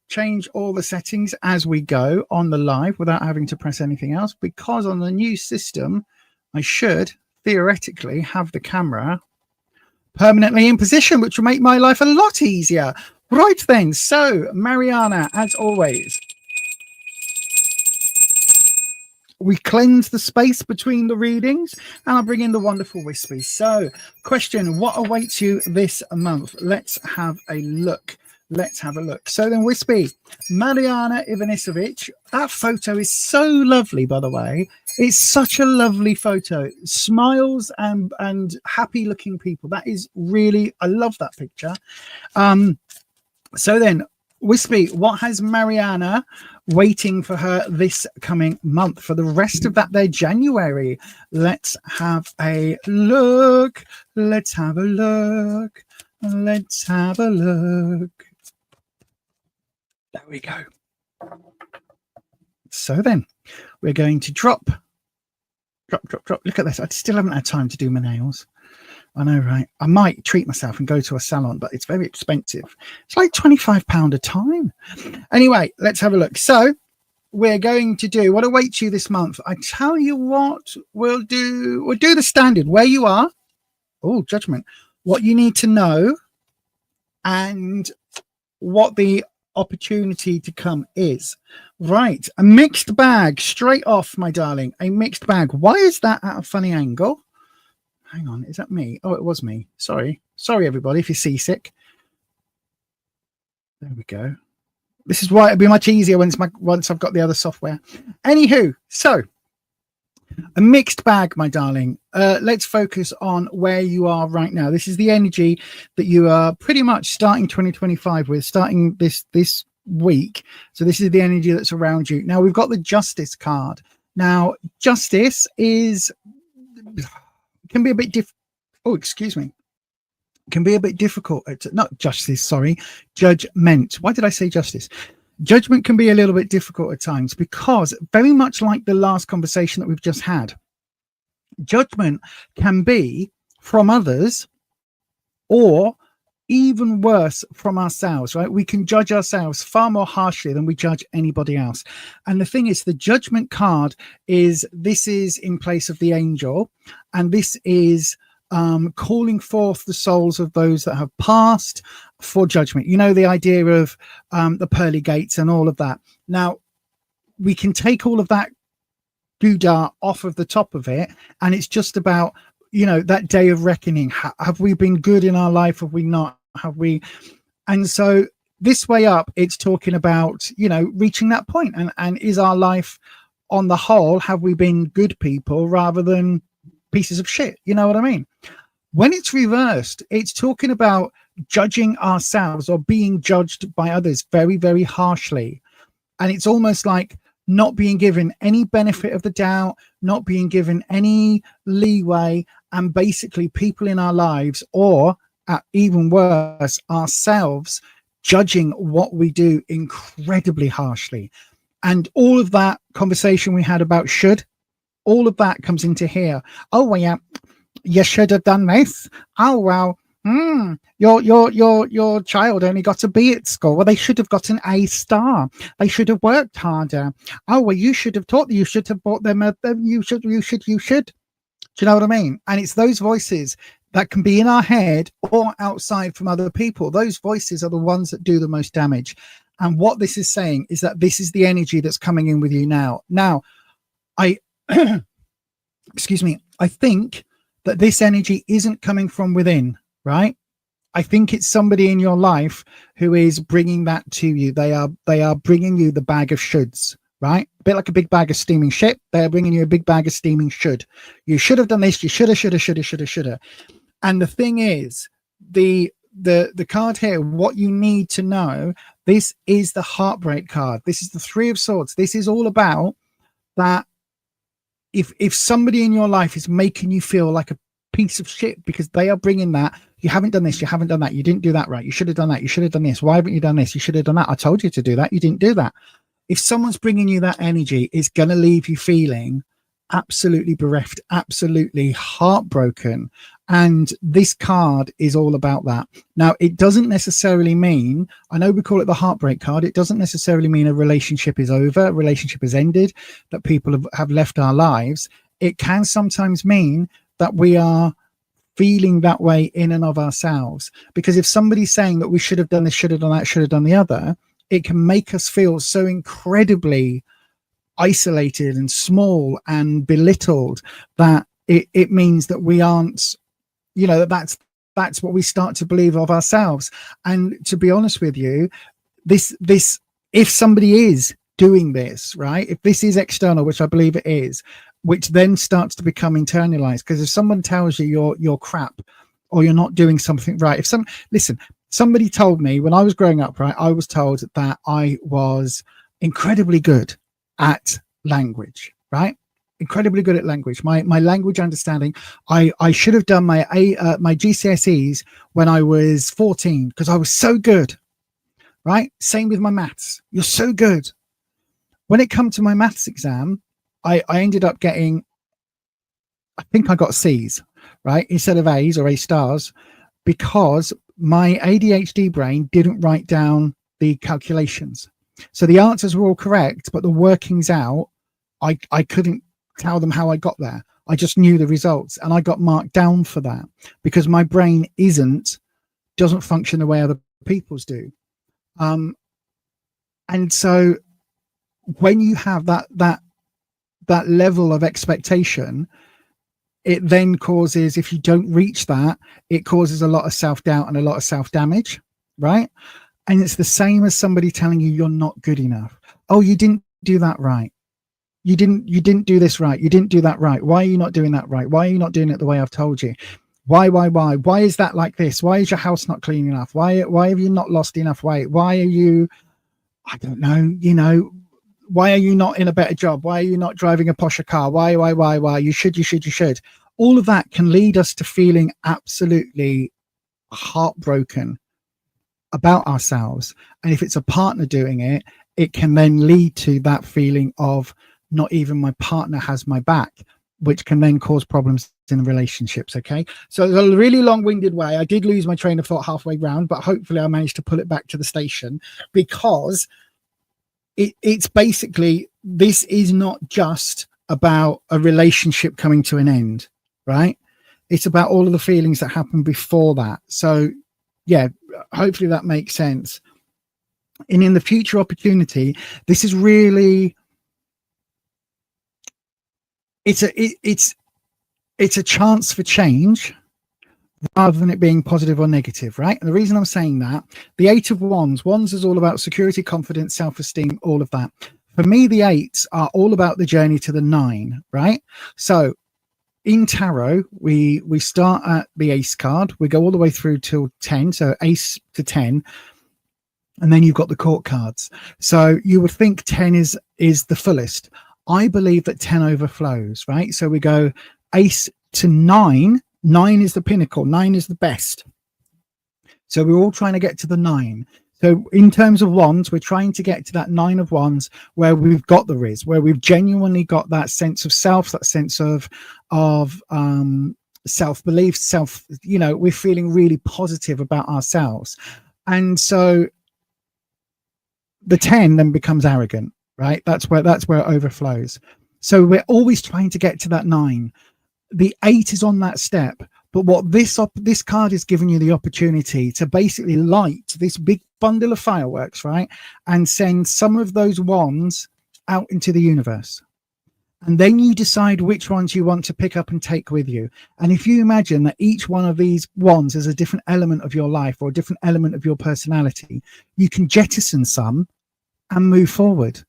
Speaker 1: change all the settings as we go on the live without having to press anything else, because on the new system, I should theoretically have the camera permanently in position, which will make my life a lot easier. Right then. So Mariana, as always, we cleanse the space between the readings, and I'll bring in the wonderful Wispy. So, question, what awaits you this month? Let's have a look. So then, Wispy, Mariana Ivanisevic, that photo is so lovely, by the way. It's such a lovely photo. Smiles and happy looking people. That is really, I love that picture. So then, Wispy, what has Mariana waiting for her this coming month for the rest of that there January? Let's have a look. There we go. So then we're going to drop. Look at this. I still haven't had time to do my nails. I know, right? I might treat myself and go to a salon, but it's very expensive. It's like £25 a time. Anyway, let's have a look. So we're going to do what awaits you this month. I tell you what, we'll do the standard where you are. Oh, judgment. What you need to know and what the opportunity to come is. Right. A mixed bag straight off, my darling. A mixed bag. Why is that at a funny angle? Hang on, is that me? Oh, it was me. Sorry, everybody, if you're seasick. There we go. This is why it'll be much easier once I've got the other software. Anywho, so a mixed bag, my darling. Let's focus on where you are right now. This is the energy that you are pretty much starting 2025 with, starting this week. So this is the energy that's around you. Now we've got the Justice card. Now, Justice can be a bit can be a bit difficult. Not justice, sorry, judgment. Why did I say justice? Judgment can be a little bit difficult at times, because very much like the last conversation that we've just had, judgment can be from others, or even worse from ourselves, right? We can judge ourselves far more harshly than we judge anybody else. And the thing is, the judgment card this is in place of the angel, and this is calling forth the souls of those that have passed for judgment. You know, the idea of the pearly gates and all of that. Now, we can take all of that doodah off of the top of it, and it's just about, you know, that day of reckoning. Have we been good in our life? Have we not? Have we? And so this way up, it's talking about, you know, reaching that point, and is our life on the whole, have we been good people rather than pieces of shit? You know what I mean? When it's reversed, it's talking about judging ourselves or being judged by others very, very harshly. And it's almost like not being given any benefit of the doubt, not being given any leeway, and basically people in our lives, or even worse, ourselves, judging what we do incredibly harshly. And all of that conversation we had about should, all of that comes into here. Oh, well, yeah, you should have done this. Oh, well, your child only got a B at school. Well, they should have got an A star. They should have worked harder. Oh, well, you should have taught them. You should have bought them. You should. Do you know what I mean? And it's those voices that can be in our head or outside from other people. Those voices are the ones that do the most damage. And what this is saying is that this is the energy that's coming in with you now. Now, excuse me, I think that this energy isn't coming from within, right? I think it's somebody in your life who is bringing that to you. They are bringing you the bag of shoulds, right? A bit like a big bag of steaming shit. They're bringing you a big bag of steaming should. You should have done this. You should have. And the thing is, the card here, what you need to know, this is the heartbreak card. This is the Three of Swords. This is all about that. If somebody in your life is making you feel like a piece of shit because they are bringing that, you haven't done this, you haven't done that, you didn't do that right, you should have done that, you should have done this, why haven't you done this, you should have done that, I told you to do that, you didn't do that. If someone's bringing you that energy, it's going to leave you feeling absolutely bereft, absolutely heartbroken. And this card is all about that. Now, it doesn't necessarily mean, I know we call it the heartbreak card, it doesn't necessarily mean a relationship is over, a relationship has ended, that people have left our lives. It can sometimes mean that we are feeling that way in and of ourselves. Because if somebody's saying that we should have done this, should have done that, should have done the other, it can make us feel so incredibly isolated and small and belittled that it means that we aren't, you know, that's what we start to believe of ourselves. And to be honest with you, this if somebody is doing this, right, if this is external, which I believe it is, which then starts to become internalized, because if someone tells you you're crap or you're not doing something right, somebody told me when I was growing up, right, I was told that I was incredibly good at language, right? Incredibly good at language. My language understanding. I should have done my GCSEs when I was 14 because I was so good, right? Same with my maths. You're so good. When it come to my maths exam, I ended up getting, I think I got C's, right, instead of A's or A stars, because my ADHD brain didn't write down the calculations. So the answers were all correct, but the workings out, I couldn't tell them how I got there. I just knew the results, and I got marked down for that because my brain doesn't function the way other people's do. And so when you have that level of expectation, it then causes, if you don't reach that, it causes a lot of self-doubt and a lot of self-damage, right? And it's the same as somebody telling you you're not good enough. Oh, you didn't do that right. You didn't do this right. You didn't do that right. Why are you not doing that right? Why are you not doing it the way I've told you? Why? Why is that like this? Why is your house not clean enough? Why have you not lost enough weight? Why are you, I don't know, you know, why are you not in a better job? Why are you not driving a posher car? Why? You should. All of that can lead us to feeling absolutely heartbroken about ourselves. And if it's a partner doing it, it can then lead to that feeling of not even my partner has my back. which can then cause problems in relationships. Okay, so it's a really long-winded way. I did lose my train of thought halfway round, but hopefully I managed to pull it back to the station, because it's basically, this is not just about a relationship coming to an end, right? It's about all of the feelings that happen before that. So yeah, hopefully that makes sense. And in the future opportunity, this is really, it's a chance for change rather than it being positive or negative, right? And the reason I'm saying that, the 8 of Wands is all about security, confidence, self-esteem, all of that. For me, the 8s are all about the journey to the 9, right? So in tarot, we start at the Ace card, we go all the way through till 10, so Ace to 10, and then you've got the Court cards. So you would think 10 is the fullest. I believe that 10 overflows, right? So we go Ace to 9. 9 is the pinnacle. 9 is the best. So we're all trying to get to the 9. So in terms of Wands, we're trying to get to that 9 of Wands where we've got the Riz, where we've genuinely got that sense of self, that sense of self-belief, we're feeling really positive about ourselves. And so the 10 then becomes arrogant, right? That's where it overflows. So we're always trying to get to that 9. The 8 is on that step, but what this card is giving you the opportunity to basically light this big bundle of fireworks, right, and send some of those wands out into the universe. And then you decide which ones you want to pick up and take with you. And if you imagine that each one of these wands is a different element of your life or a different element of your personality, you can jettison some and move forward.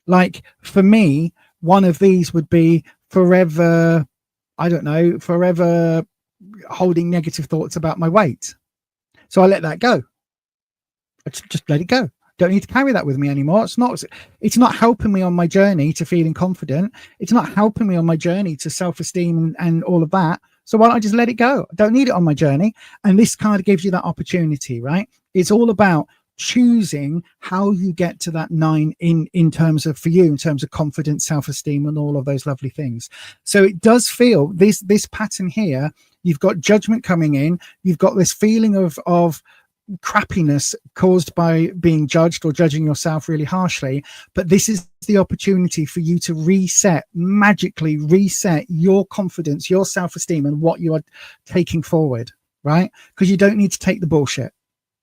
Speaker 1: Like for me, one of these would be forever holding negative thoughts about my weight. So I let that go. I just let it go. Don't need to carry that with me anymore. It's not helping me on my journey to feeling confident. It's not helping me on my journey to self-esteem and all of that. So why don't I just let it go? I don't need it on my journey. And this card gives you that opportunity, right? It's all about choosing how you get to that 9 in terms of, for you, in terms of confidence, self-esteem, and all of those lovely things. So it does feel this pattern here. You've got judgment coming in. You've got this feeling of crappiness caused by being judged or judging yourself really harshly. But this is the opportunity for you to magically reset your confidence, your self-esteem, and what you are taking forward, right? Because you don't need to take the bullshit.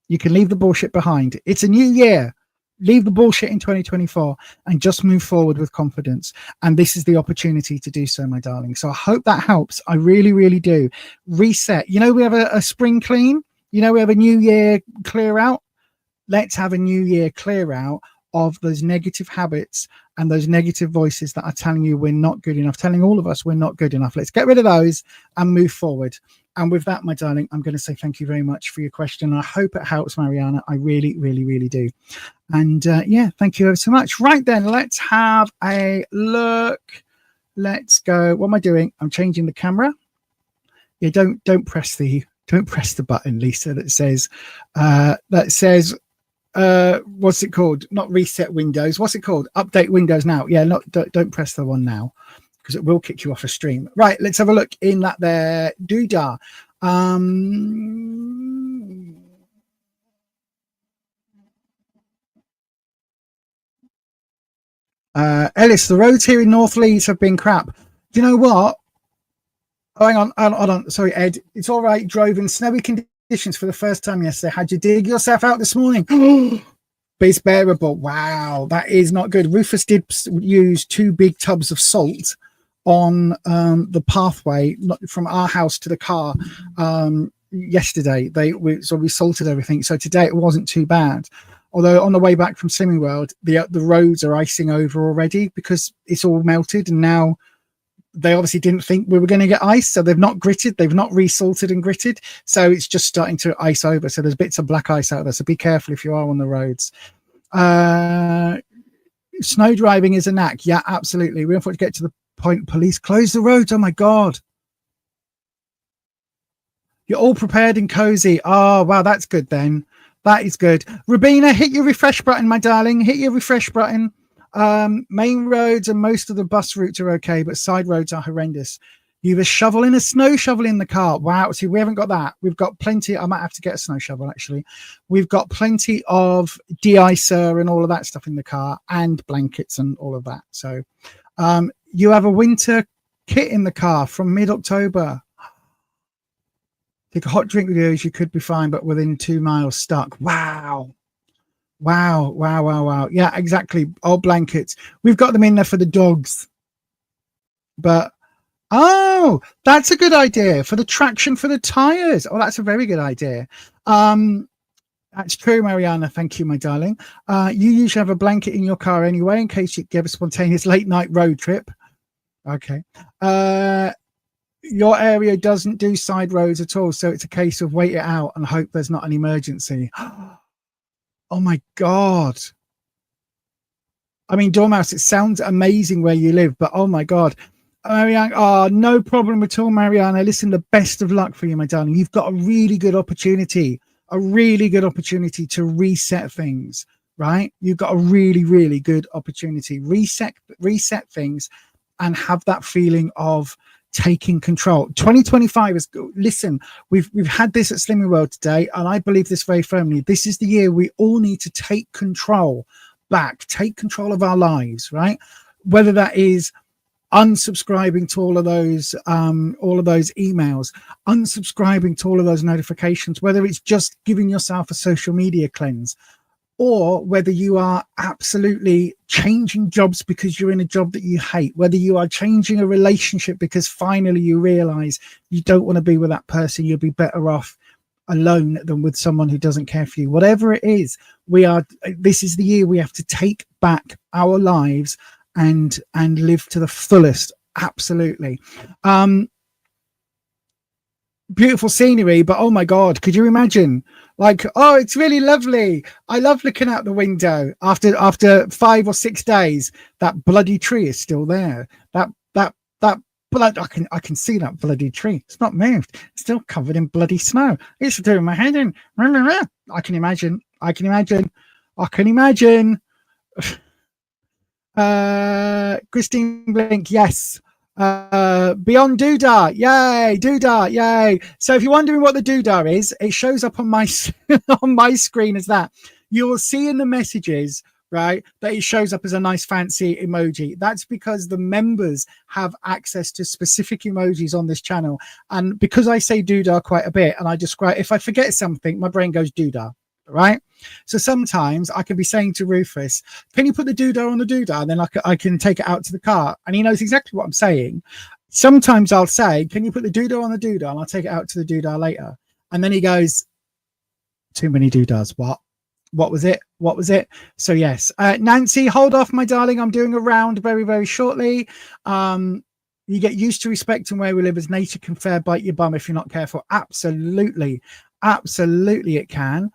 Speaker 1: You can leave the bullshit behind. It's a new year. Leave the bullshit in 2024 and just move forward with confidence. And this is the opportunity to do so, my darling. So I hope that helps. I really, really do. Reset. We have a spring clean. We have a new year clear out. Let's have a new year clear out of those negative habits and those negative voices that are telling you we're not good enough, telling all of us we're not good enough. Let's get rid of those and move forward. And with that, my darling, I'm going to say thank you very much for your question. I hope it helps, Mariana. I really, really, really do. And yeah, thank you ever so much. Right then, let's have a look. Let's go. What am I doing? I'm changing the camera. Yeah, don't press the button, Lisa, that says what's it called? Not reset Windows. What's it called? Update Windows now. Yeah, don't press the one now, because it will kick you off a stream. Right, let's have a look in that there doodah. Ellis, the roads here in North Leeds have been crap. Do you know what? Oh, hang on, hold on. Sorry, Ed. It's all right. Drove in snowy conditions for the first time yesterday. Had you dig yourself out this morning? But it's bearable. Wow, that is not good. Rufus did use 2 big tubs of salt on the pathway from our house to the car yesterday. So we salted everything. So today it wasn't too bad. Although on the way back from Slimming World, the roads are icing over already because it's all melted, and now they obviously didn't think we were going to get ice, so they've not gritted, they've not resalted and gritted, so it's just starting to ice over. So there's bits of black ice out there, so be careful if you are on the roads. Snow driving is a knack. Yeah, absolutely. We don't want to get to the point police close the roads. Oh my god, you're all prepared and cozy. Oh wow, that's good then. That is good. Rabina, hit your refresh button, my darling. Hit your refresh button. Main roads and most of the bus routes are okay, but side roads are horrendous. You have a shovel in a snow shovel in the car. Wow. See, we haven't got that. We've got plenty. I might have to get a snow shovel, actually. We've got plenty of de-icer and all of that stuff in the car, and blankets and all of that. So you have a winter kit in the car from mid-October. Take a hot drink with you, you could be fine, but within 2 miles stuck. Wow. Wow. Yeah, exactly. Old blankets. We've got them in there for the dogs. But, oh, that's a good idea. For the traction for the tires. Oh, that's a very good idea. That's true, Mariana. Thank you, my darling. You usually have a blanket in your car anyway, in case you give a spontaneous late night road trip. Okay. Your area doesn't do side roads at all, so it's a case of wait it out and hope there's not an emergency. Oh my God. I mean, Dormouse, it sounds amazing where you live, but oh my God. Marianne, oh, no problem at all, Mariana. Listen, the best of luck for you, my darling. You've got a really good opportunity to reset things, right? You've got a really, really good opportunity. Reset things and have that feeling of taking control. 2025 is, listen, we've had this at Slimming World today, and I believe this very firmly. This is the year we all need to take control back, take control of our lives, right? Whether that is unsubscribing to all of those emails, unsubscribing to all of those notifications, whether it's just giving yourself a social media cleanse, or whether you are absolutely changing jobs because you're in a job that you hate, whether you are changing a relationship because finally you realize you don't want to be with that person, you'll be better off alone than with someone who doesn't care for you. Whatever it is, this is the year we have to take back our lives and live to the fullest. Absolutely. Beautiful scenery, but oh my God, could you imagine? Like, oh, it's really lovely. I love looking out the window after 5 or 6 days. That bloody tree is still there. That blood, I can see that bloody tree. It's not moved. It's still covered in bloody snow. It's doing my head in. I can imagine. Christine Blink, yes. Beyond Doodah, yay. So if you're wondering what the Doodah is, it shows up on my on my screen as that. You will see in the messages, right, that it shows up as a nice fancy emoji. That's because the members have access to specific emojis on this channel, and because I say Doodah quite a bit, and I describe, if I forget something, my brain goes Doodah. Right, so sometimes I can be saying to Rufus, can you put the doodah on the doodah, and then I can take it out to the car, and he knows exactly what I'm saying. Sometimes I'll say, can you put the doodah on the doodah, and I'll take it out to the doodah later, and then he goes, too many doodahs. What was it? So yes, Nancy, hold off, my darling, I'm doing a round very, very shortly. You get used to respecting where we live, as nature can fair bite your bum if you're not careful. Absolutely it can.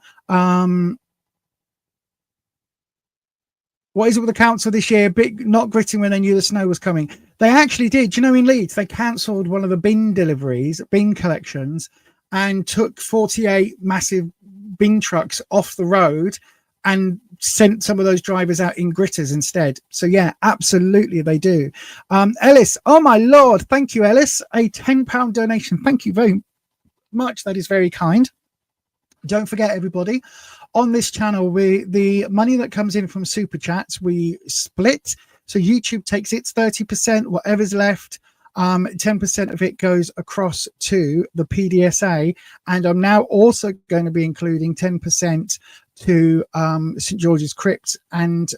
Speaker 1: What is it with the council this year? Big not gritting when they knew the snow was coming. They actually did. You know, in Leeds, they cancelled one of the bin collections, and took 48 massive bin trucks off the road and sent some of those drivers out in gritters instead. So yeah, absolutely they do. Ellis, oh my Lord, thank you, Ellis. A £10 donation. Thank you very much. That is very kind. Don't forget, everybody, on this channel, the money that comes in from Superchats, we split. So YouTube takes its 30%, whatever's left, 10% of it goes across to the PDSA. And I'm now also going to be including 10% to St George's Crypt and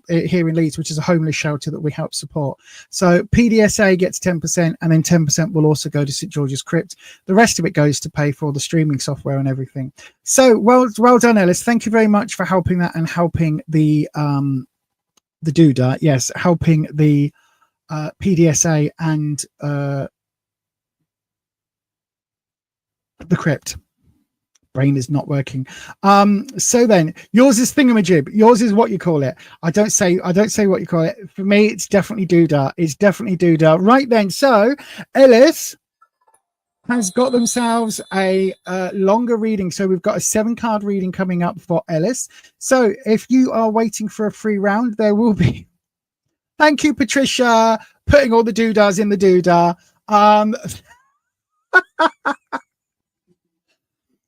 Speaker 1: here in Leeds, which is a homeless shelter that we help support. So PDSA gets 10%, and then 10% will also go to St George's Crypt. The rest of it goes to pay for all the streaming software and everything. So well done, Ellis. Thank you very much for helping that and helping the Doodah. Yes, helping the PDSA and the Crypt. Brain is not working. So then yours is thingamajib. Yours is what you call it. I don't say what you call it. For me, it's definitely Doodah. It's definitely Doodah. Right then. So Ellis, has got themselves a longer reading. So we've got a 7-card reading coming up for Ellis. So if you are waiting for a free round, there will be. Thank you, Patricia, putting all the doodahs in the doodah.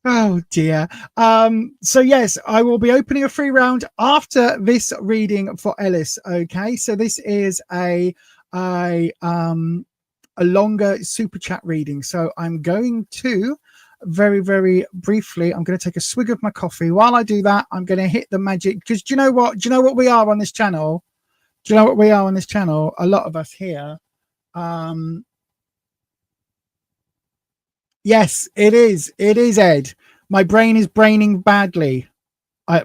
Speaker 1: Oh dear. So yes, I will be opening a free round after this reading for Ellis. Okay, so this is a longer super chat reading. So I'm going to very, very briefly, I'm going to take a swig of my coffee. While I do that, I'm going to hit the magic, because do you know what? Do you know what we are on this channel? Do you know what we are on this channel? A lot of us here. Yes, it is. It is, Ed. My brain is braining badly.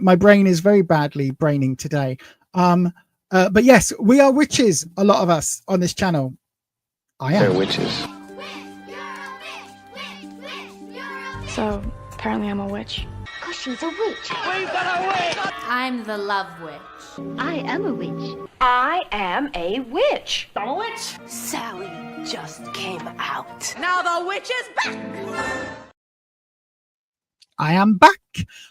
Speaker 1: My brain is very badly braining today. But yes, we are witches, a lot of us on this channel. I am.
Speaker 2: They're witches.
Speaker 3: So apparently I'm a witch.
Speaker 4: Cause she's a witch.
Speaker 5: I'm the love witch.
Speaker 4: I am a witch.
Speaker 6: I am a witch.
Speaker 5: I'm a witch. Sally just came out.
Speaker 6: Now the witch is back.
Speaker 1: I am back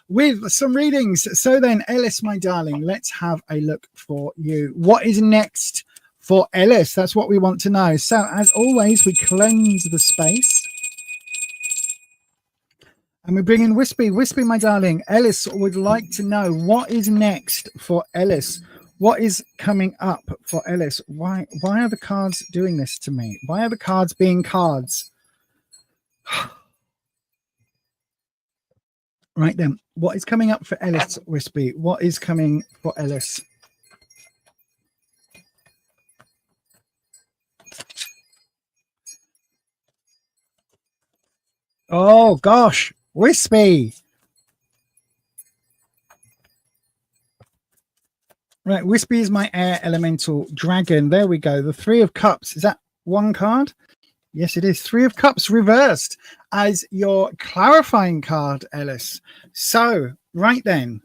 Speaker 1: with some readings. So then, Ellis, my darling, let's have a look for you. What is next for Ellis? That's what we want to know. So as always, we cleanse the space. And we bring in Wispy. Wispy, my darling, Ellis would like to know what is next for Ellis. What is coming up for Ellis? Why are the cards doing this to me? Why are the cards being cards? Right then, what is coming up for Ellis, Wispy? What is coming for Ellis? Oh, gosh. Wispy. Right, Wispy is my air elemental dragon. There we go. The 3 of Cups. Is that one card? Yes, it is. 3 of Cups reversed as your clarifying card, Ellis. So, right then.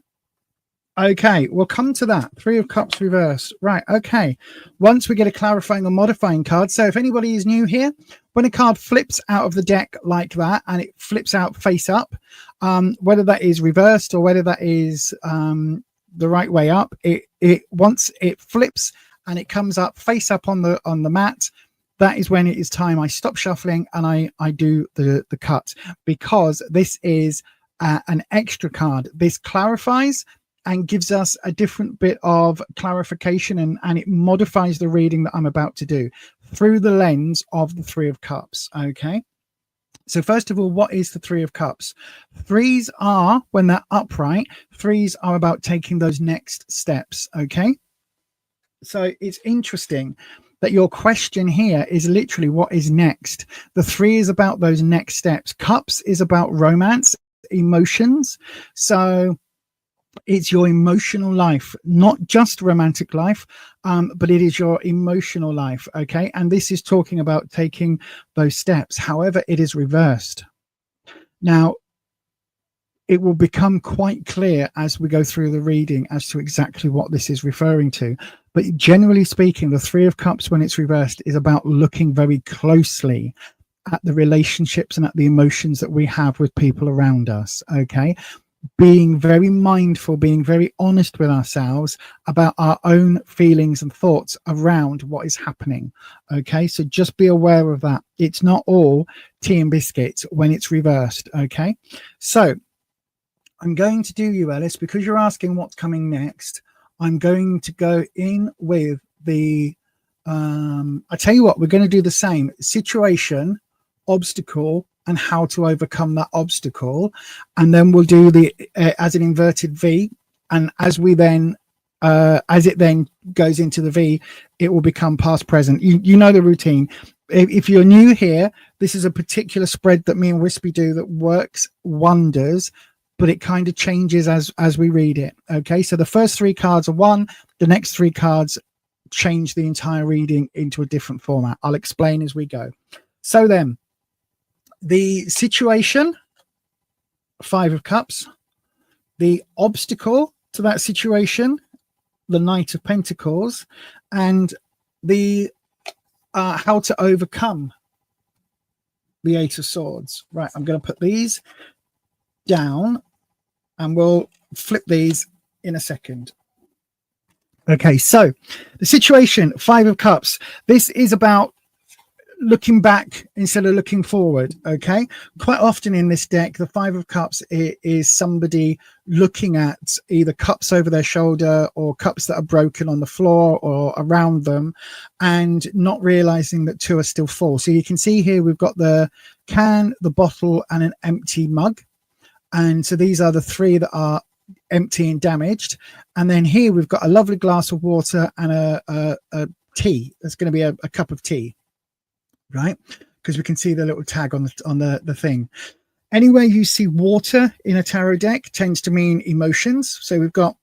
Speaker 1: Okay, we'll come to that. 3 of Cups reversed. Right, okay. Once we get a clarifying or modifying card. So, if anybody is new here, when a card flips out of the deck like that and it flips out face up, whether that is reversed or whether that is the right way up, it once it flips and it comes up face up on the mat, that is when it is time I stop shuffling and I do the cut, because this is an extra card. This clarifies and gives us a different bit of clarification, and it modifies the reading that I'm about to do through the lens of the 3 of Cups. Okay. So first of all, what is the 3 of Cups? 3s are, when they're upright, 3s are about taking those next steps. Okay. So it's interesting that your question here is literally what is next. The 3 is about those next steps. Cups is about romance, emotions. So it's your emotional life, not just romantic life, but it is your emotional life. Okay. And this is talking about taking those steps. However, it is reversed. Now, it will become quite clear as we go through the reading as to exactly what this is referring to. But generally speaking, the 3 of Cups, when it's reversed, is about looking very closely at the relationships and at the emotions that we have with people around us. Okay. Being very mindful, being very honest with ourselves about our own feelings and thoughts around what is happening. Okay. So just be aware of that. It's not all tea and biscuits when it's reversed. Okay. So I'm going to do you, Ellis, because you're asking what's coming next. I'm going to go in with the, I tell you what, we're going to do the same situation, obstacle, and how to overcome that obstacle. And then we'll do the, as an inverted V. And as we then, as it then goes into the V, it will become past present. You know the routine. If you're new here, this is a particular spread that me and Wispy do that works wonders, but it kind of changes as we read it. Okay, so the first 3 cards are one, the next 3 cards change the entire reading into a different format. I'll explain as we go. So then, the situation, 5 of Cups, the obstacle to that situation, the Knight of Pentacles, and the how to overcome the Eight of Swords. Right, I'm going to put these down and we'll flip these in a second. Okay, so the situation, Five of Cups. This is about looking back instead of looking forward. Okay, quite often in this deck, the Five of Cups is somebody looking at either cups over their shoulder or cups that are broken on the floor or around them, and not realizing that two are still full. So you can see here we've got the can, the bottle, and an empty mug. And so these are the three that are empty and damaged. And then here we've got a lovely glass of water and a tea. That's going to be a cup of tea, right? Because we can see the little tag on the thing. Anywhere you see water in a tarot deck tends to mean emotions. So we've got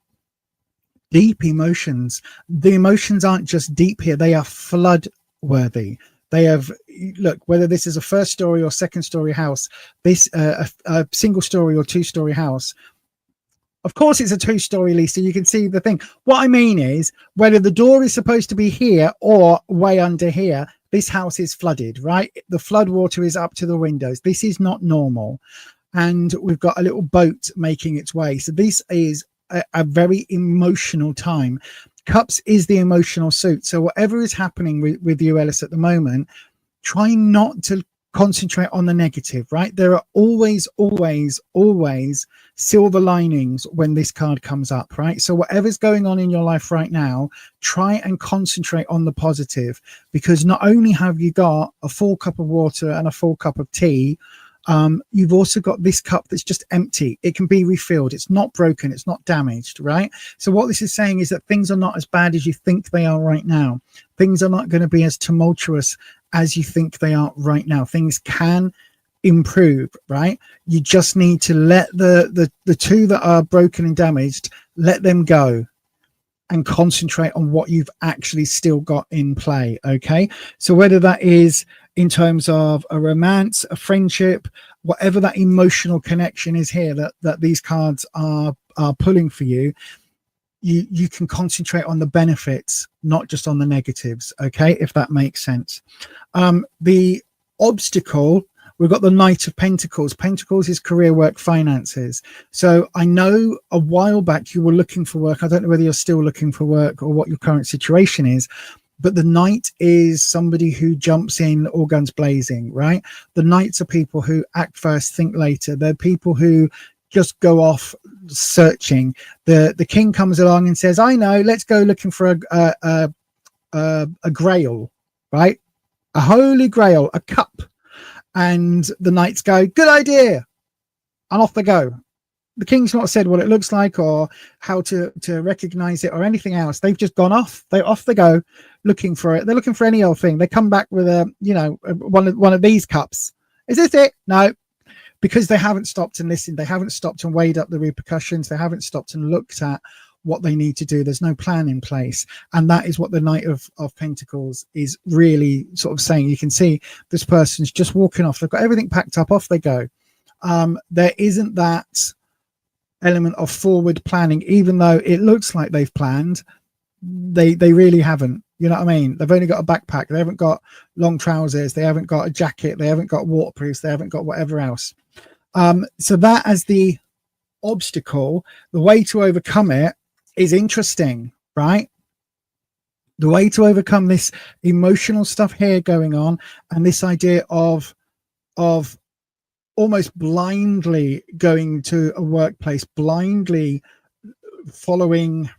Speaker 1: deep emotions. The emotions aren't just deep here, they are flood worthy. They have, look, whether this is a first story or second story house, this a single story or two-story house. Of course, it's a two-story, Lisa. You can see the thing. What I mean is, whether the door is supposed to be here or way under here, this house is flooded, right? The flood water is up to the windows. This is not normal. And we've got a little boat making its way. So this is a very emotional time. Cups is the emotional suit. So whatever is happening with you, Ellis, at the moment, try not to concentrate on the negative, right? There are always silver linings when this card comes up, right? So whatever's going on in your life right now, try and concentrate on the positive, because not only have you got a full cup of water and a full cup of tea, you've also got this cup that's just empty. It can be refilled. It's not broken. It's not damaged, right? So what this is saying is that things are not as bad as you think they are right now. Things are not going to be as tumultuous as you think they are right now. Things can improve, right? You just need to let the two that are broken and damaged, let them go and concentrate on what you've actually still got in play. Okay, so whether that is in terms of a romance, a friendship, whatever that emotional connection is here that these cards are pulling for you, you can concentrate on the benefits, not just on the negatives. Okay, if that makes sense. The obstacle, we've got the Knight of Pentacles. Pentacles is career, work, finances. So I know a while back you were looking for work. I don't know whether you're still looking for work or what your current situation is, but the Knight is somebody who jumps in all guns blazing, right? The Knights are people who act first, think later. They're people who just go off searching. The King comes along and says, I know, let's go looking for a grail, right? A holy grail, a cup. And the Knights go, good idea, and off they go. The King's not said what it looks like or how to recognize it or anything else. They've just gone off. Off they go looking for it. They're looking for any old thing. They come back with one of these cups. Is this it? No, because they haven't stopped and listened. They haven't stopped and weighed up the repercussions. They haven't stopped and looked at what they need to do. There's no plan in place, and that is what the Knight of Pentacles is really sort of saying. You can see this person's just walking off. They've got everything packed up, off they go. There isn't that element of forward planning, even though it looks like they've planned. They really haven't. You know what I mean? They've only got a backpack. They haven't got long trousers. They haven't got a jacket. They haven't got waterproofs. They haven't got whatever else. So that as the obstacle, the way to overcome it is interesting, right? The way to overcome this emotional stuff here going on, and this idea of almost blindly going to a workplace, blindly following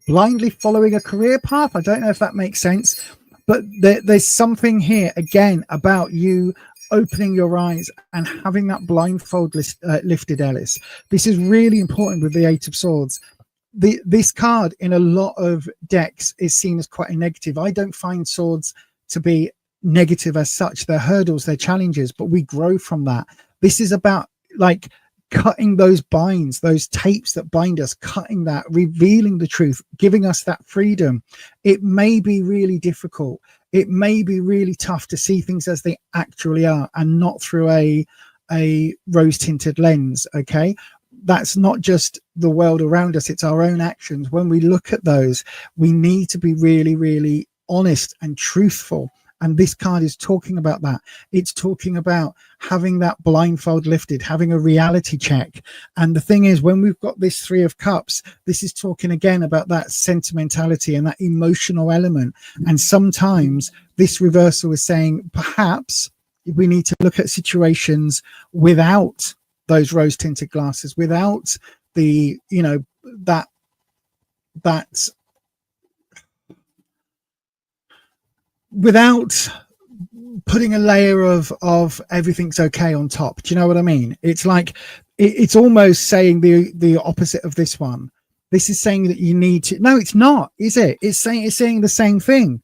Speaker 1: blindly following a career path. I don't know if that makes sense, but there's something here again about you opening your eyes and having that blindfold lifted, Ellis. This is really important with the Eight of Swords. This card in a lot of decks is seen as quite a negative. I don't find swords to be negative as such. They're hurdles, they're challenges, but we grow from that. This is about like cutting those binds, those tapes that bind us, cutting that, revealing the truth, giving us that freedom. It may be really difficult. It may be really tough to see things as they actually are and not through a rose-tinted lens. Okay, that's not just the world around us, it's our own actions. When we look at those, we need to be really honest and truthful. And this card is talking about that. It's talking about having that blindfold lifted, having a reality check. And the thing is, when we've got this Three of Cups, this is talking again about that sentimentality and that emotional element. And sometimes this reversal is saying perhaps we need to look at situations without those rose tinted glasses, without the, you know, that without putting a layer of everything's okay on top. Do you know what I mean? It's like it's almost saying the opposite of this one. This is saying that you need to. No, it's not, is it? It's saying the same thing.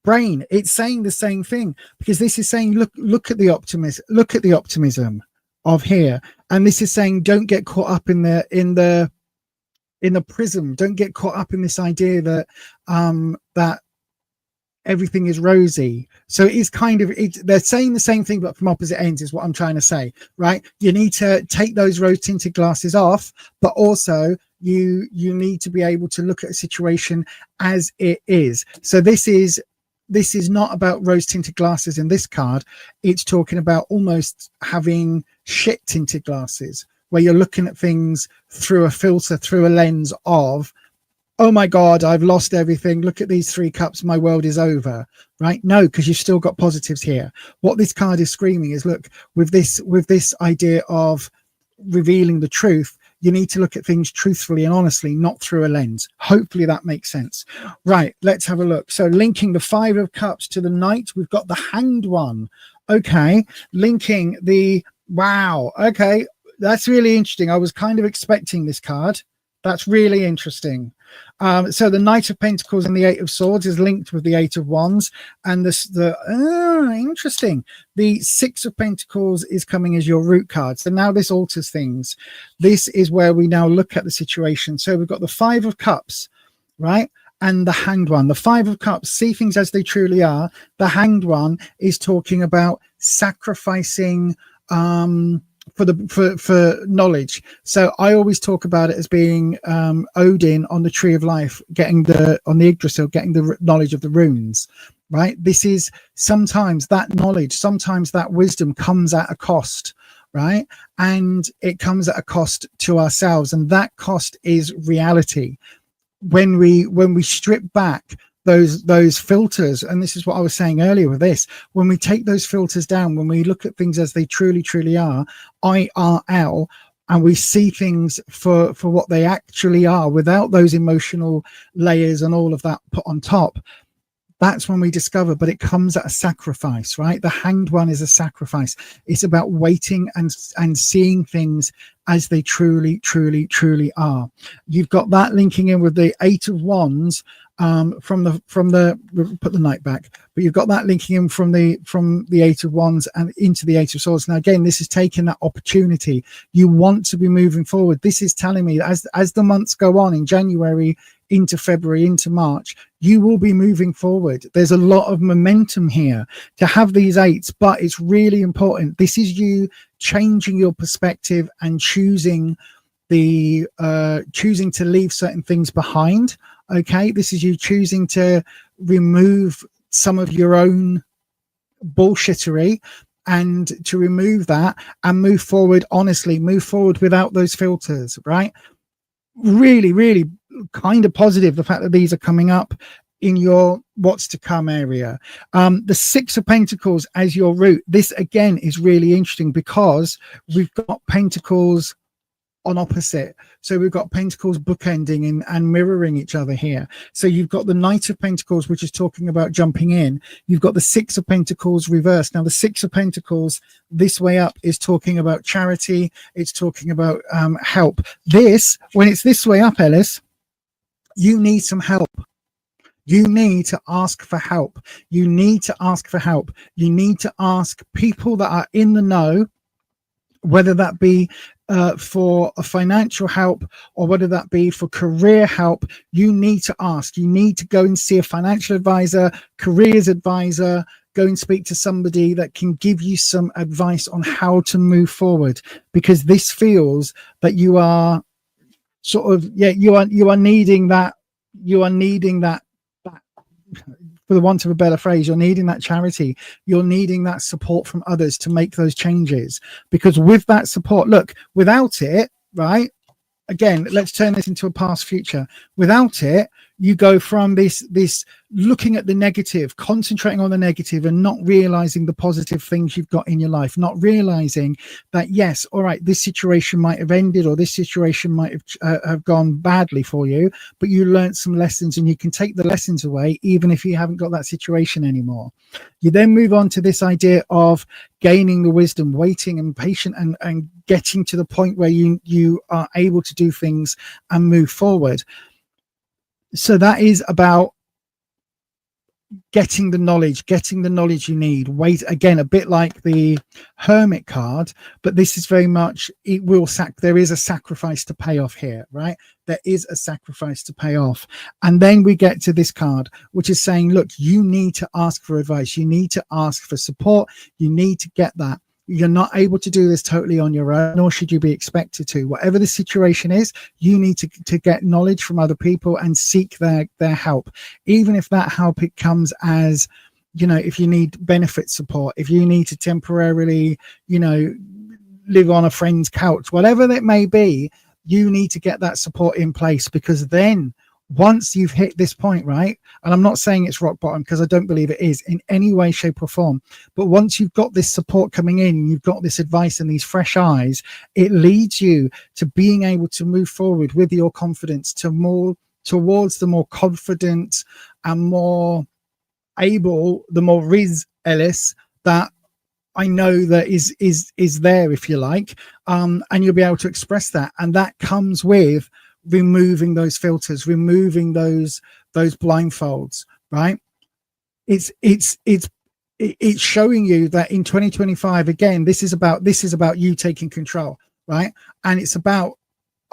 Speaker 1: Brain, it's saying the same thing, because this is saying look at the optimism of here, and this is saying don't get caught up in the prism. Don't get caught up in this idea that that everything is rosy. So it is kind of, they're saying the same thing but from opposite ends, is what I'm trying to say, right? You need to take those rose tinted glasses off, but also you need to be able to look at a situation as it is. So this is not about rose tinted glasses in this card. It's talking about almost having shit tinted glasses, where you're looking at things through a filter, through a lens of, oh my God, I've lost everything. Look at these three cups. My world is over, right? No, because you've still got positives here. What this card is screaming is, look, with this idea of revealing the truth, you need to look at things truthfully and honestly, not through a lens. Hopefully that makes sense. Right, let's have a look. So linking the Five of Cups to the Knight, we've got the Hanged One. Okay, linking the, wow, okay, that's really interesting. I was kind of expecting this card. That's really interesting. So the Knight of Pentacles and the Eight of Swords is linked with the Eight of Wands, and interesting. The Six of Pentacles is coming as your root card. So now this alters things. This is where we now look at the situation. So we've got the Five of Cups, right? And the Hanged One. The Five of Cups, see things as they truly are. The Hanged One is talking about sacrificing for knowledge. So I always talk about it as being Odin on the Tree of Life, on the Yggdrasil, getting the knowledge of the runes, right? This is sometimes that knowledge, sometimes that wisdom comes at a cost, right? And it comes at a cost to ourselves, and that cost is reality. When we strip back those filters, and this is what I was saying earlier with this, when we take those filters down, when we look at things as they truly are, IRL, and we see things for what they actually are, without those emotional layers and all of that put on top, that's when we discover. But it comes at a sacrifice, right? The Hanged One is a sacrifice. It's about waiting and seeing things as they truly are. You've got that linking in with the Eight of Wands, from the put the Knight back, but you've got that linking in from the Eight of Wands and into the Eight of Swords. Now again, this is taking that opportunity. You want to be moving forward. This is telling me that as the months go on, in January into February into March, you will be moving forward. There's a lot of momentum here to have these eights, but it's really important. This is you changing your perspective and choosing to leave certain things behind. Okay, this is you choosing to remove some of your own bullshittery and to remove that and move forward honestly, move forward without those filters, right? Really kind of positive, the fact that these are coming up in your what's to come area. The Six of Pentacles as your root. This again is really interesting because we've got Pentacles on opposite. So we've got Pentacles bookending and mirroring each other here. So you've got the Knight of Pentacles, which is talking about jumping in. You've got the Six of Pentacles reversed. Now the Six of Pentacles this way up is talking about charity. It's talking about help. This, when it's this way up, Ellis, you need some help. You need to ask for help. You need to ask for help. You need to ask people that are in the know, whether that be for a financial help or whether that be for career help. You need to ask. You need to go and see a financial advisor, careers advisor, go and speak to somebody that can give you some advice on how to move forward, because this feels that you are sort of, you are needing that for the want of a better phrase, you're needing that charity. You're needing that support from others to make those changes. Because with that support, look, without it, right? Again, let's turn this into a past future. Without it, you go from this looking at the negative, concentrating on the negative, and not realizing the positive things you've got in your life, not realizing that, yes, all right, this situation might have ended, or this situation might have gone badly for you, but you learned some lessons, and you can take the lessons away even if you haven't got that situation anymore. You then move on to this idea of gaining the wisdom, waiting and patient, and getting to the point where you are able to do things and move forward. So that is about getting the knowledge you need. Wait, again, a bit like the Hermit card, but this is very much, there is a sacrifice to pay off here, right? There is a sacrifice to pay off. And then we get to this card, which is saying, look, you need to ask for advice. You need to ask for support. You need to get that. You're not able to do this totally on your own, nor should you be expected to. Whatever the situation is, you need to get knowledge from other people and seek their help. Even if that help, it comes as, if you need benefit support, if you need to temporarily, live on a friend's couch, whatever it may be, you need to get that support in place, because then once you've hit this point, right? And I'm not saying it's rock bottom, because I don't believe it is in any way, shape or form. But once you've got this support coming in, you've got this advice and these fresh eyes, it leads you to being able to move forward with your confidence towards the more confident and more able, the more Riz Ellis that I know that is there, if you like, and you'll be able to express that. And that comes with removing those filters, removing those blindfolds, right? It's showing you that in 2025, again, this is about you taking control, right? And it's about,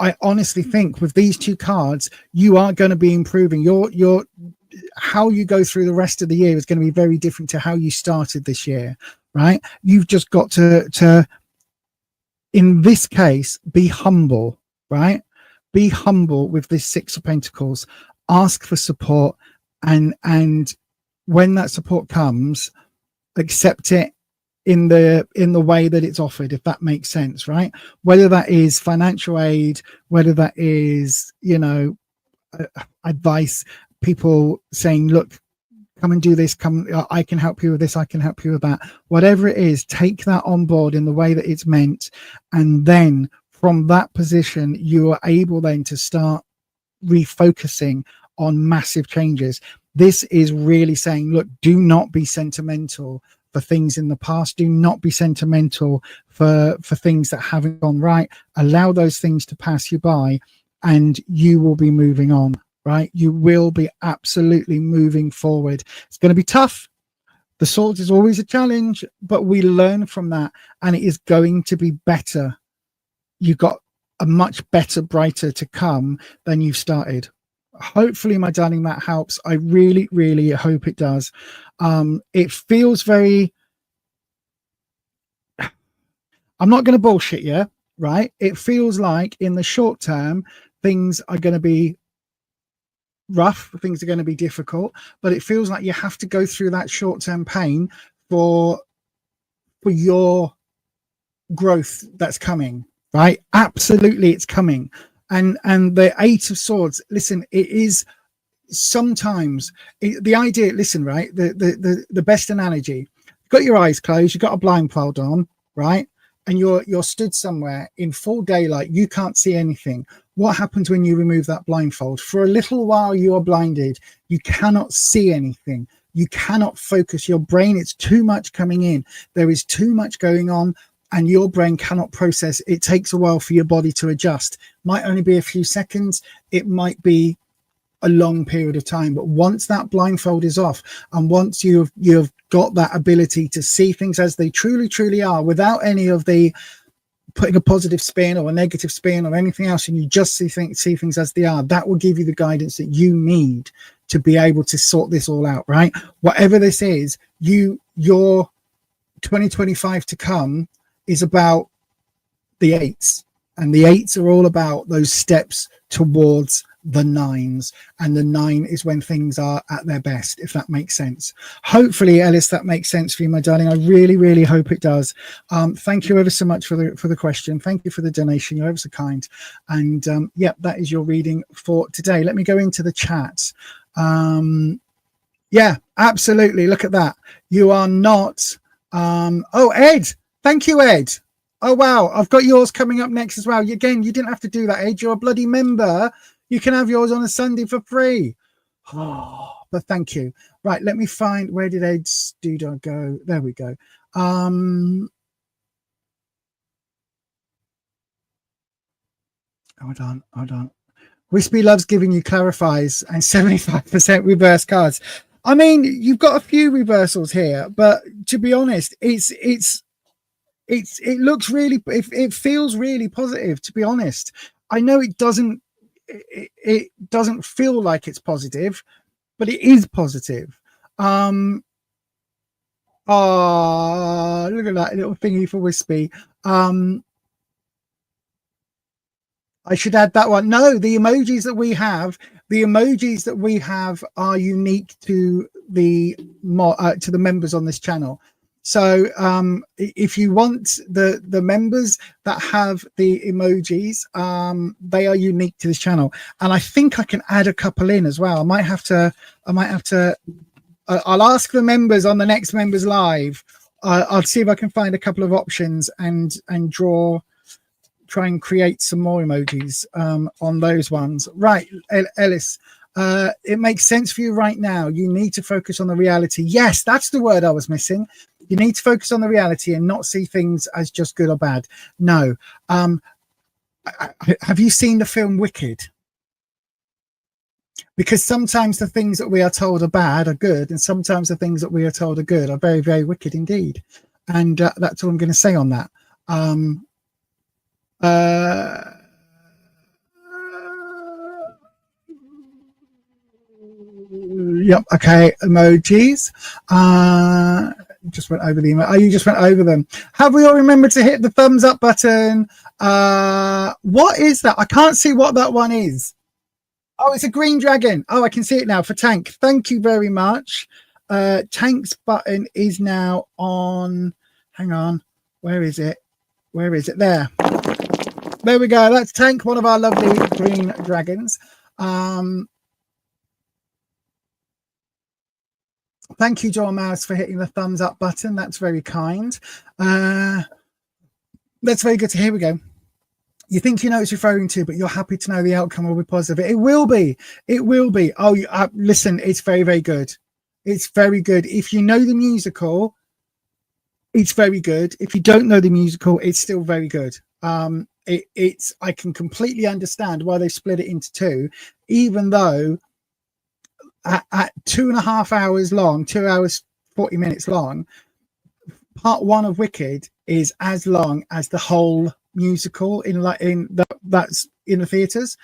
Speaker 1: I honestly think with these two cards, you are going to be improving. Your how you go through the rest of the year is going to be very different to how you started this year, right? You've just got to in this case, be humble, right? Be humble with this Six of Pentacles. Ask for support, and when that support comes, accept it in the way that it's offered, if that makes sense, right? Whether that is financial aid, whether that is advice, people saying, look, come and do this, I can help you with this, I can help you with that, whatever it is, take that on board in the way that it's meant, and then from that position, you are able then to start refocusing on massive changes. This is really saying, look, do not be sentimental for things in the past. Do not be sentimental for things that haven't gone right. Allow those things to pass you by, and you will be moving on, right? You will be absolutely moving forward. It's going to be tough. The Swords is always a challenge, but we learn from that, and it is going to be better. You got a much better, brighter to come than you've started. Hopefully, my darling, that helps. I really, really hope it does. It feels very, I'm not going to bullshit you, right? It feels like in the short term, things are going to be rough, things are going to be difficult, but it feels like you have to go through that short-term pain for your growth that's coming. Right, absolutely, it's coming. And the Eight of Swords, listen, it is sometimes the idea, listen, right, the best analogy, you've got your eyes closed, you've got a blindfold on, right, and you're stood somewhere in full daylight, you can't see anything. What happens when you remove that blindfold? For a little while you are blinded, you cannot see anything, you cannot focus your brain, it's too much coming in, there is too much going on, and your brain cannot process. It takes a while for your body to adjust. Might only be a few seconds. It might be a long period of time. But once that blindfold is off, and once you've got that ability to see things as they truly, truly are, without any of the putting a positive spin or a negative spin or anything else, and you just see things as they are, that will give you the guidance that you need to be able to sort this all out, right? Whatever this is, your 2025 to come is about the eights, and the eights are all about those steps towards the 9s, and the 9 is when things are at their best, if that makes sense. Hopefully, Ellis, that makes sense for you, my darling. I really, really hope it does. Thank you ever so much for the question. Thank you for the donation. You're ever so kind. And yeah, that is your reading for today. Let me go into the chat. Yeah, absolutely. Look at that. You are not oh, Ed, thank you, Ed. Oh wow, I've got yours coming up next as well. Again, you didn't have to do that, Ed. You're a bloody member. You can have yours on a Sunday for free. Oh, but thank you. Right, let me find, where did Ed's doodah go? There we go. Hold on. Wispy loves giving you clarifies and 75% reverse cards. I mean, you've got a few reversals here, but to be honest, it looks really, it feels really positive, to be honest. I know it doesn't feel like it's positive, but it is positive. Oh, look at that little thingy for Wispy. I should add that one. No, the emojis that we have are unique to the members on this channel. So if you want the members that have the emojis, they are unique to this channel. And I think I can add a couple in as well. I might have to I'll ask the members on the next members live. I'll see if I can find a couple of options and try and create some more emojis on those ones. Right, Ellis, it makes sense for you right now. You need to focus on the reality. Yes, that's the word I was missing. You need to focus on the reality and not see things as just good or bad. No. Have you seen the film Wicked? Because sometimes the things that we are told are bad are good, and sometimes the things that we are told are good are very, very wicked indeed. And that's all I'm going to say on that. Yep. Okay. Emojis. Just went over the email. Oh, you just went over them. Have we all remembered to hit the thumbs up button? What is that? I can't see what that one is. Oh, it's a green dragon. Oh, I can see it now for Tank. Thank you very much. Tank's button is now on. Hang on. Where is it? Where is it? There. There we go. That's Tank, one of our lovely green dragons. Thank you, Joel Mouse, for hitting the thumbs up button. That's very kind. That's very good to hear. Here we go. You think you know what it's referring to, but you're happy to know the outcome will be positive. It will be. It will be. Oh, listen, it's very, very good. It's very good. If you know the musical, it's very good. If you don't know the musical, it's still very good. I can completely understand why they split it into two, even though at 2.5 hours long, 2 hours 40 minutes long, part one of Wicked is as long as the whole musical that's in the theaters.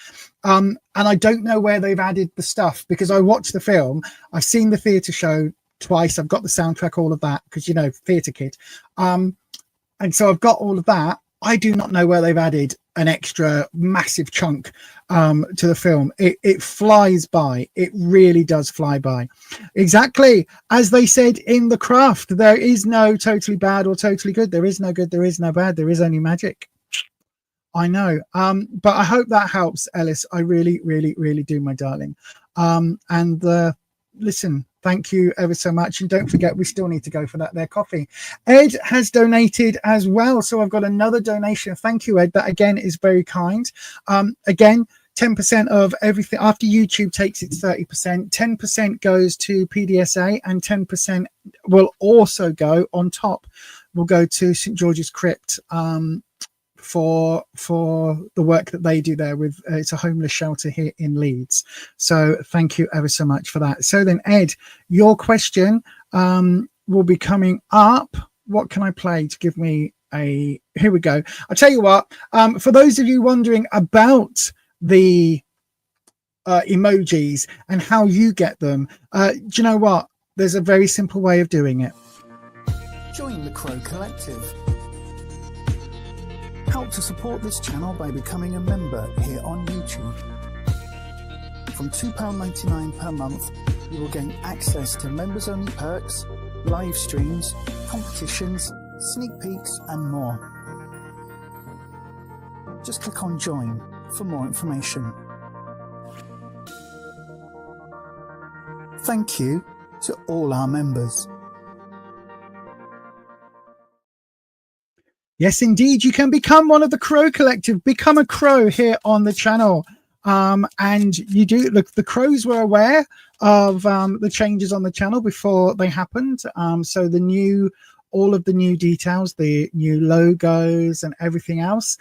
Speaker 1: And I don't know where they've added the stuff, because I watched the film, I've seen the theater show twice, I've got the soundtrack, all of that, because theater kid, and so I've got all of that. I do not know where they've added an extra massive chunk to the film. It flies by. It really does fly by. Exactly. As they said in The Craft, there is no totally bad or totally good. There is no good. There is no bad. There is only magic. I know. But I hope that helps, Ellis. I really, really, really do, my darling. Listen, thank you ever so much. And don't forget, we still need to go for that there coffee. Ed has donated as well. So I've got another donation. Thank you, Ed. That again is very kind. Again, 10% of everything after YouTube takes its 30%. 10% goes to PDSA, and 10% will also go on top. Will go to St. George's Crypt for the work that they do there with it's a homeless shelter here in Leeds. So thank you ever so much for that. So then, Ed, your question will be coming up. What can I play to give me a, here we go. I'll tell you what, for those of you wondering about the emojis and how you get them, do you know what? There's a very simple way of doing it.
Speaker 2: Join the Crow Collective. Help to support this channel by becoming a member here on YouTube. From £2.99 per month, you will gain access to members-only perks, live streams, competitions, sneak peeks and more. Just click on Join for more information. Thank you to all our members.
Speaker 1: Yes, indeed. You can become one of the Crow Collective, become a Crow here on the channel. And you do look, the Crows were aware of the changes on the channel before they happened. So all of the new details, the new logos and everything else.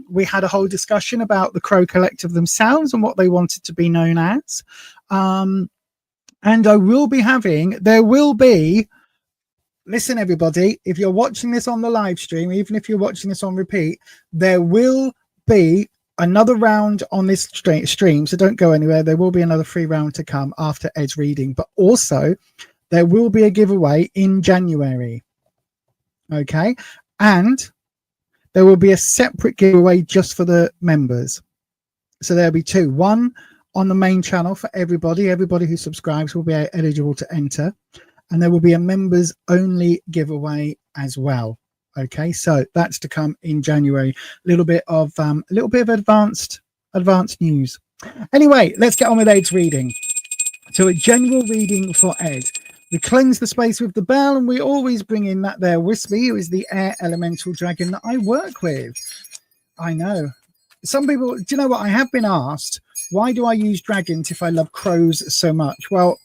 Speaker 1: We had a whole discussion about the Crow Collective themselves and what they wanted to be known as. And there will be, listen, everybody, if you're watching this on the live stream, even if you're watching this on repeat, there will be another round on this stream. So don't go anywhere. There will be another free round to come after Ed's reading, but also there will be a giveaway in January. Okay. And there will be a separate giveaway just for the members. So there'll be two, one on the main channel for everybody. Everybody who subscribes will be eligible to enter. And there will be a members only giveaway as well. Okay, so that's to come in January. A little bit of advanced news. Anyway, let's get on with Ed's reading. So a general reading for Ed. We cleanse the space with the bell, and we always bring in that there Wispy, who is the air elemental dragon that I work with. I know. Some people, do you know what? I have been asked, why do I use dragons if I love crows so much? Well,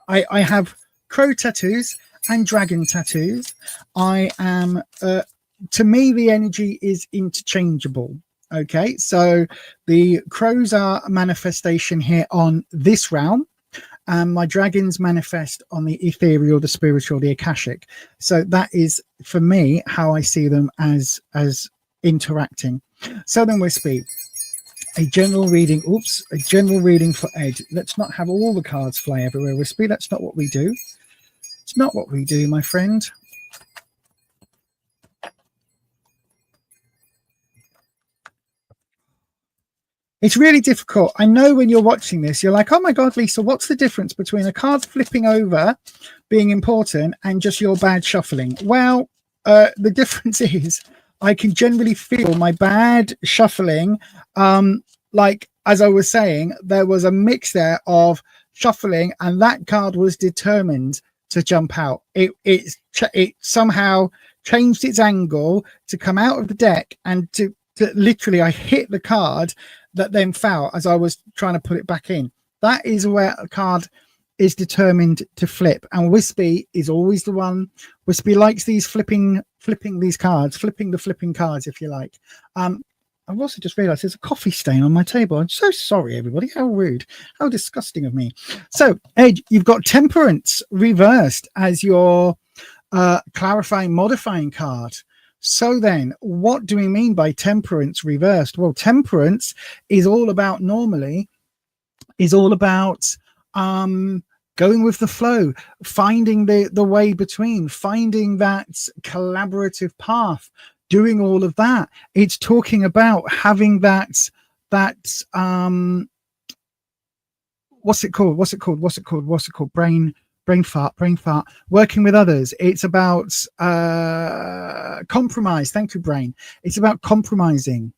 Speaker 1: I have crow tattoos and dragon tattoos. I am to me the energy is interchangeable. Okay, so the crows are a manifestation here on this realm, and my dragons manifest on the ethereal, the spiritual, the akashic. So that is for me how I see them as interacting. So then Wispy, a general reading. A general reading for Ed. Let's not have all the cards fly everywhere, Wispy. That's not what we do. It's not what we do, my friend. It's really difficult. I know when you're watching this, you're like, oh my God, Lisa, what's the difference between a card flipping over being important and just your bad shuffling? Well, the difference is I can generally feel my bad shuffling. Like, as I was saying, there was a mix there of shuffling, and that card was determined to jump out. It somehow changed its angle to come out of the deck, and to literally I hit the card that then fell as I was trying to put it back in. That is where a card is determined to flip, and Wispy is always the one. Wispy likes these flipping these cards, flipping the flipping cards, if you like. I've also just realized there's a coffee stain on my table. I'm so sorry, everybody. How rude. How disgusting of me. So, Ed, you've got Temperance reversed as your clarifying, modifying card. So then, what do we mean by Temperance reversed? Well, Temperance is all about going with the flow, finding the way between, finding that collaborative path, doing all of that. It's talking about having that what's it called? Brain fart, working with others. It's about compromise. Thank you, brain. It's about compromising.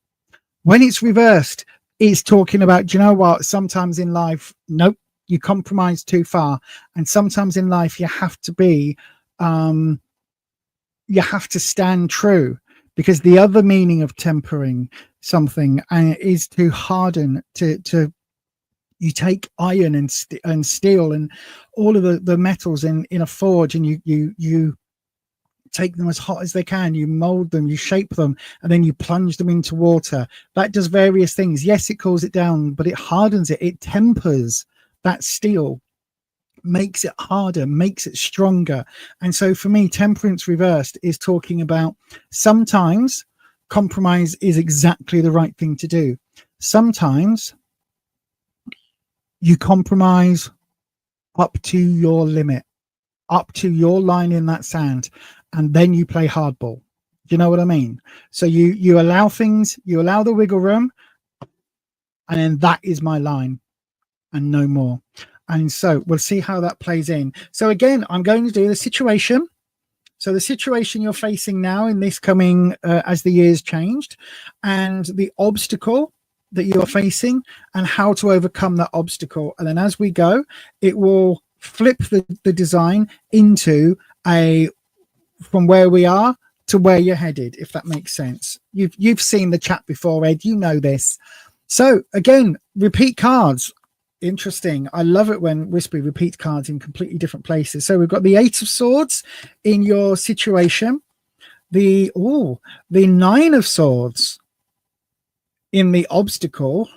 Speaker 1: When it's reversed, it's talking about, do you know what? Sometimes in life, nope, you compromise too far. And sometimes in life, you have to be, you have to stand true. Because the other meaning of tempering something is to harden, to you take iron and steel and all of the metals in a forge, and you take them as hot as they can, you mold them, you shape them, and then you plunge them into water. That does various things. Yes, it cools it down, but it hardens it. It tempers that steel, makes it harder, makes it stronger. And so for me, Temperance reversed is talking about sometimes compromise is exactly the right thing to do. Sometimes you compromise up to your limit, up to your line in that sand, and then you play hardball. Do you know what I mean? So you allow things, you allow the wiggle room, and then that is my line. and no more. And so we'll see how that plays in. So again, I'm going to do the situation. So the situation you're facing now in this coming as the years changed, and the obstacle that you are facing, and how to overcome that obstacle. And then as we go, it will flip the design into from where we are to where you're headed, if that makes sense. You've seen the chat before, Ed, you know this. So again, repeat cards. Interesting. I love it when Wispy repeats cards in completely different places. So we've got the 8 of Swords in your situation, the 9 of Swords in the obstacle,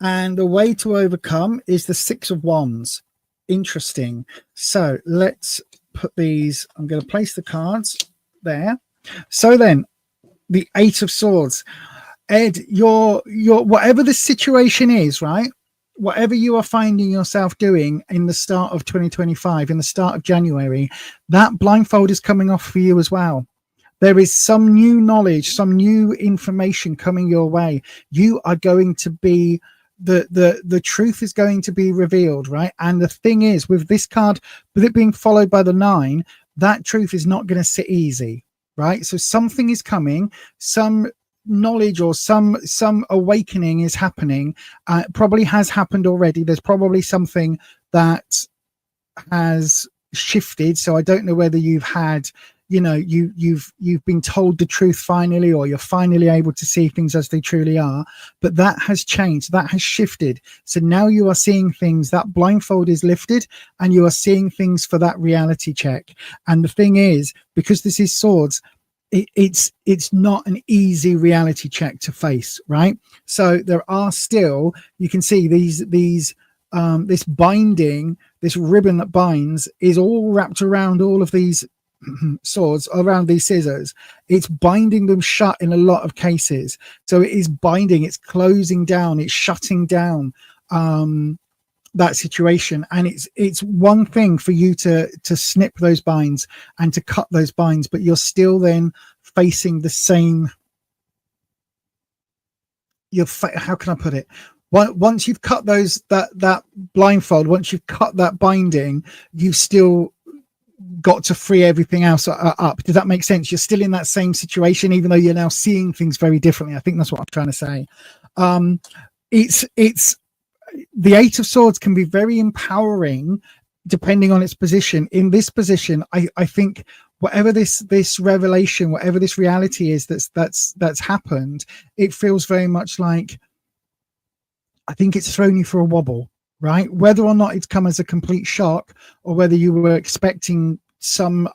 Speaker 1: and the way to overcome is the 6 of Wands. Interesting. So let's put these, I'm going to place the cards there. So then the 8 of Swords. Ed, your whatever the situation is, right? Whatever you are finding yourself doing in the start of 2025, in the start of January, that blindfold is coming off for you as well. There is some new knowledge, some new information coming your way. You are going to be, the truth is going to be revealed, right? And the thing is, with this card, with it being followed by the 9, that truth is not going to sit easy, right? So something is coming, some knowledge or some awakening is happening. Probably has happened already. There's probably something that has shifted. So I don't know whether you've had, you've been told the truth finally, or you're finally able to see things as they truly are, but that has changed, that has shifted. So now you are seeing things, that blindfold is lifted, and you are seeing things for that reality check. And the thing is, because this is Swords, it's not an easy reality check to face, right? So there are still, you can see this binding, this ribbon that binds is all wrapped around all of these swords, around these scissors. It's binding them shut in a lot of cases. So it is binding, it's closing down, it's shutting down that situation. And it's one thing for you to snip those binds and to cut those binds, but you're still then facing the same, how can I put it, once you've cut that blindfold, once you've cut that binding, you've still got to free everything else up. Does that make sense? You're still in that same situation, even though you're now seeing things very differently. I think that's what I'm trying to say. It's the 8 of Swords can be very empowering depending on its position. In this position, I think whatever this revelation, whatever this reality is that's happened, it feels very much like, I think it's thrown you for a wobble, right? Whether or not it's come as a complete shock, or whether you were expecting some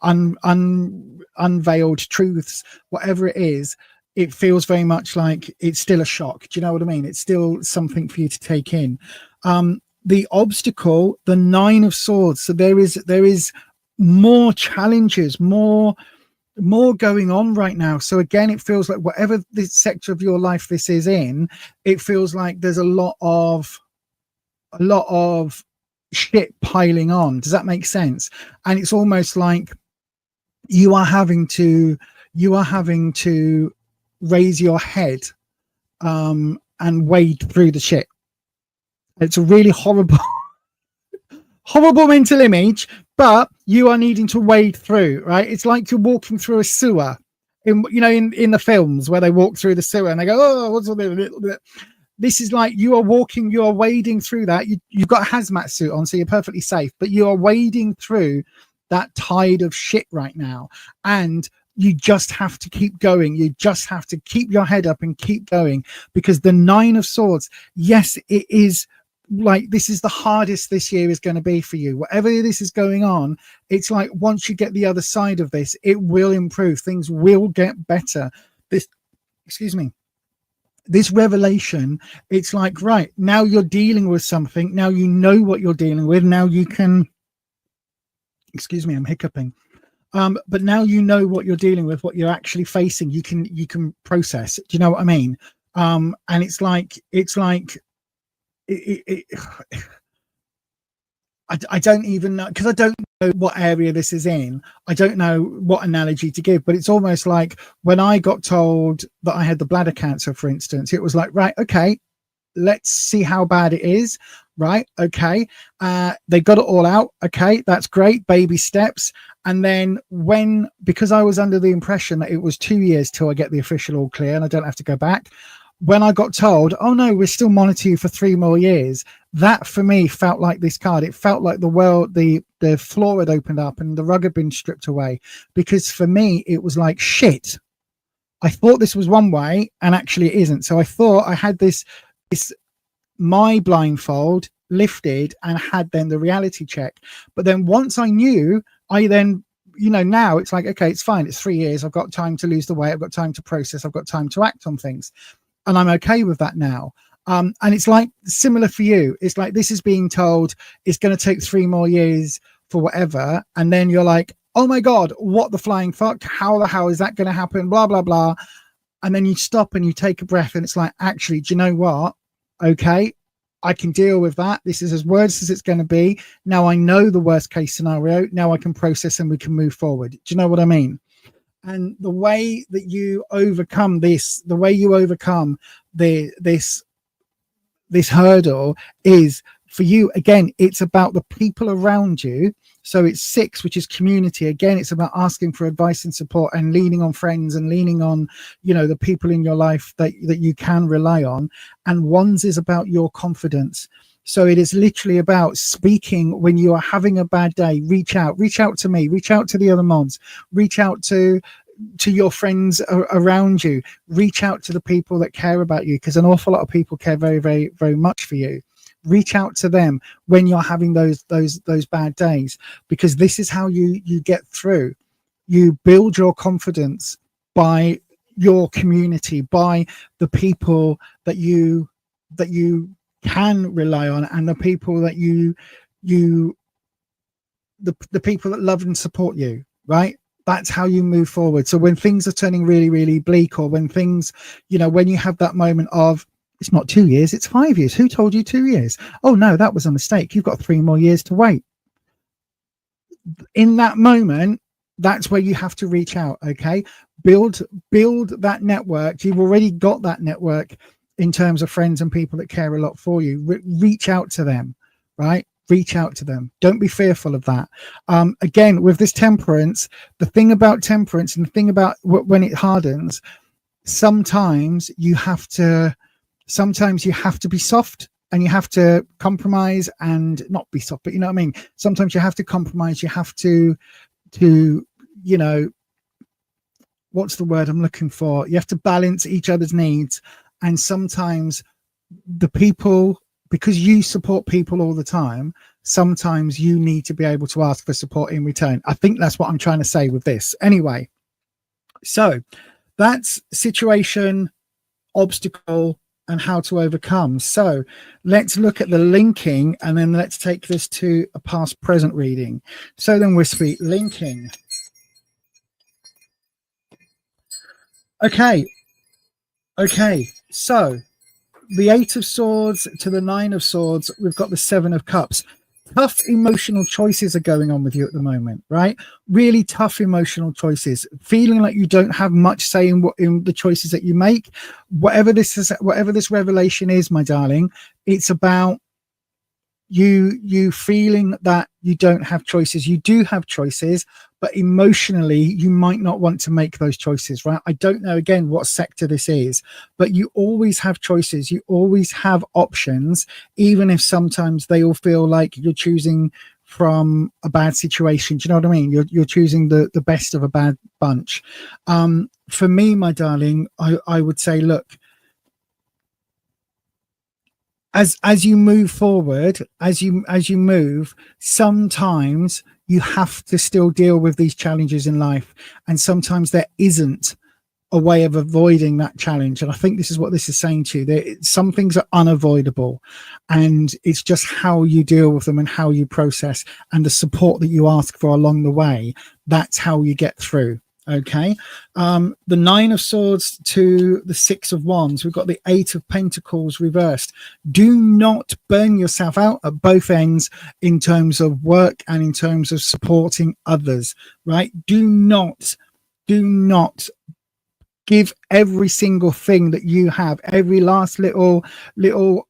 Speaker 1: unveiled truths, whatever it is, it feels very much like it's still a shock. Do you know what I mean? It's still something for you to take in. The obstacle, the 9 of Swords. So there is more challenges, more going on right now. So again, it feels like whatever this sector of your life this is in, it feels like there's a lot of shit piling on. Does that make sense? And it's almost like you are having to raise your head and wade through the shit. It's a really horrible mental image, but you are needing to wade through, right? It's like you're walking through a sewer in the films where they walk through the sewer and they go, oh, what's a little bit. This is like you are wading through that. You've got a hazmat suit on, so you're perfectly safe, but you are wading through that tide of shit right now. And you just have to keep going. You just have to keep your head up and keep going, because the 9 of Swords, yes, it is like, this is the hardest this year is going to be for you. Whatever this is going on, it's like once you get the other side of this, it will improve. Things will get better. This revelation, it's like, right, now you're dealing with something. Now you know what you're dealing with. Now you can, I'm hiccuping. But now you know what you're dealing with, what you're actually facing. You can process. Do you know what I mean? And it's like I don't even know, because I don't know what area this is in. I don't know what analogy to give, but it's almost like when I got told that I had the bladder cancer, for instance, it was like, right, okay, let's see how bad it is. right? Okay. They got it all out. Okay. That's great. Baby steps. And then because I was under the impression that it was 2 years till I get the official all clear and I don't have to go back. When I got told, oh no, we're still monitoring you for 3 more years, that for me felt like this card. It felt like the world, the floor had opened up and the rug had been stripped away. Because for me, it was like, shit, I thought this was one way and actually it isn't. So I thought I had this my blindfold lifted and had then the reality check. But then once I knew, I then, now it's like, okay, it's fine. It's 3 years. I've got time to lose the weight. I've got time to process. I've got time to act on things. And I'm okay with that now. And it's like similar for you. It's like this is being told it's going to take 3 more years for whatever. And then you're like, oh my God, what the flying fuck? How the hell is that going to happen? Blah, blah, blah. And then you stop and you take a breath and it's like, actually, do you know what? Okay, I can deal with that. This is as worse as it's going to be. Now I know the worst case scenario. Now I can process and we can move forward. Do you know what I mean? And the way that you overcome this, the way you overcome this hurdle is for you, again, it's about the people around you. So it's 6, which is community. Again, it's about asking for advice and support and leaning on friends and leaning on, the people in your life that you can rely on. And 1s is about your confidence. So it is literally about speaking when you are having a bad day. Reach out to me, reach out to the other mods, reach out to your friends around you, reach out to the people that care about you, because an awful lot of people care very, very, very much for you. Reach out to them when you're having those bad days, because this is how you get through. You build your confidence by your community, by the people that you can rely on, and the people that the people that love and support you, right? That's how you move forward. So when things are turning really, really bleak, or when things, when you have that moment of, it's not 2 years, it's 5 years. Who told you 2 years? Oh no, that was a mistake. You've got 3 more years to wait. In that moment, that's where you have to reach out. Okay. Build that network. You've already got that network in terms of friends and people that care a lot for you. Reach out to them, right? Reach out to them. Don't be fearful of that. Again, with this temperance, the thing about temperance and the thing about when it hardens, sometimes you have to be soft and you have to compromise and not be soft, but you know what I mean? Sometimes you have to compromise. You have to, what's the word I'm looking for? You have to balance each other's needs. And sometimes the people, because you support people all the time, sometimes you need to be able to ask for support in return. I think that's what I'm trying to say with this. Anyway, so that's situation, obstacle, and how to overcome. So let's look at the linking, and then let's take this to a past present reading. So then we're sweet linking. Okay, so the 8 of Swords to the 9 of Swords, we've got the 7 of Cups. Tough emotional choices are going on with you at the moment, right? Really tough emotional choices, feeling like you don't have much say in the choices that you make. Whatever this revelation is, my darling, it's about you feeling that you don't have choices. You do have choices, but emotionally you might not want to make those choices, right? I don't know again what sector this is, but you always have choices. You always have options, even if sometimes they all feel like you're choosing from a bad situation. Do you know what I mean? You're choosing the best of a bad bunch. For me, my darling, I would say, look, as you move forward, as you move, sometimes you have to still deal with these challenges in life, and sometimes there isn't a way of avoiding that challenge. And I think this is what this is saying to you. Some things are unavoidable, and it's just how you deal with them and how you process and the support that you ask for along the way. That's how you get through. Okay, the 9 of Swords to the 6 of Wands, we've got the 8 of Pentacles reversed. Do not burn yourself out at both ends in terms of work and in terms of supporting others, right? Do not give every single thing that you have, every last little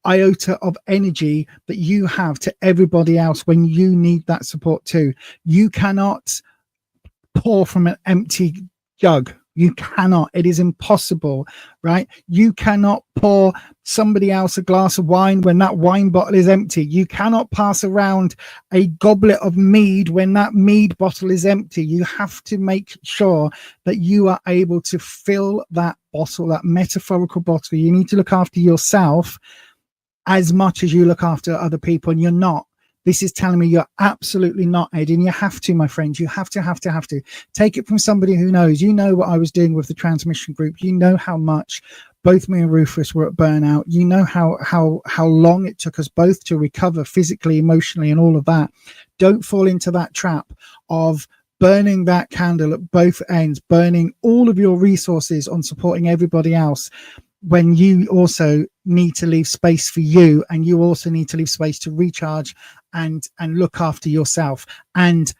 Speaker 1: iota of energy that you have to everybody else when you need that support too. You cannot pour from an empty jug. You cannot. It is impossible, right? You cannot pour somebody else a glass of wine when that wine bottle is empty. You cannot pass around a goblet of mead when that mead bottle is empty. You have to make sure that you are able to fill that bottle, that metaphorical bottle. You need to look after yourself as much as you look after other people, and you're not. This is telling me you're absolutely not, Ed, and you have to, my friend. You have to take it from somebody who knows. You know what I was doing with the transmission group. You know how much both me and Rufus were at burnout. You know how long it took us both to recover physically, emotionally, and all of that. Don't fall into that trap of burning that candle at both ends, burning all of your resources on supporting everybody else, when you also need to leave space for you, and you also need to leave space to recharge and look after yourself. And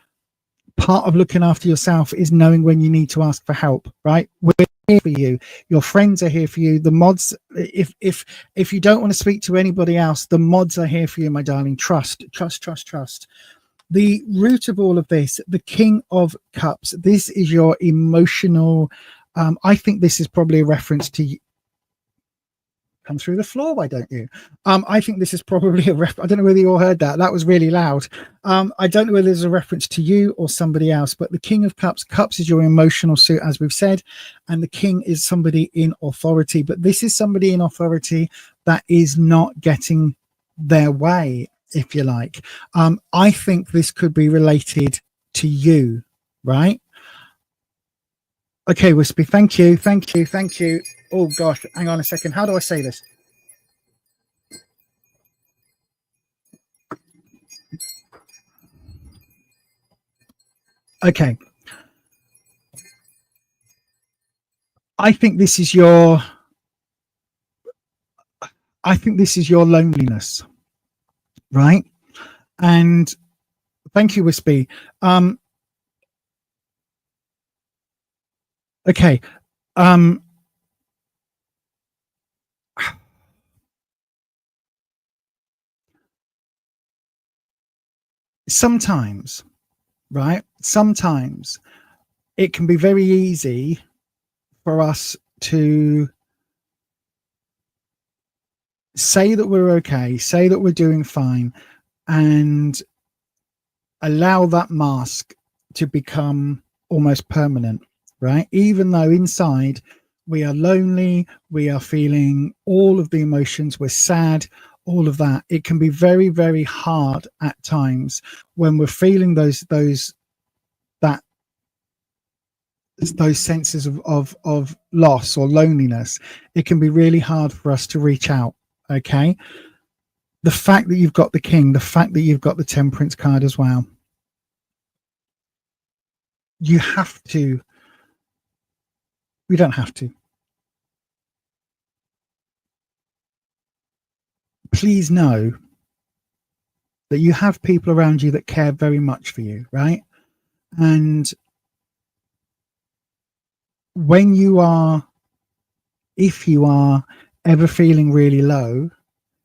Speaker 1: part of looking after yourself is knowing when you need to ask for help, right? We're here for you. Your friends are here for you. The mods, if you don't want to speak to anybody else, the mods are here for you, my darling. Trust. The root of all of this, the King of Cups, this is your emotional, I think this is probably a reference to come through the floor, why don't you? I think this is probably I don't know whether you all heard that. That was really loud. I don't know whether there's a reference to you or somebody else, but the King of Cups, cups is your emotional suit, as we've said, and the king is somebody in authority. But this is somebody in authority that is not getting their way, if you like. I think this could be related to you, right? Okay, Wispy, thank you. Oh gosh, hang on a second. How do I say this? Okay. I think this is your loneliness, right? And thank you, Wispy. Okay. Sometimes, right? Sometimes it can be very easy for us to say that we're okay, say that we're doing fine, and allow that mask to become almost permanent, right? Even though inside we are lonely, we are feeling all of the emotions, we're sad, all of that. It can be very, very hard at times when we're feeling those senses of loss or loneliness. It can be really hard for us to reach out. Okay. The fact that you've got the king, the fact that you've got the temperance card as well, you have to, we don't have to. Please know that you have people around you that care very much for you, right? And when you are, if you are ever feeling really low,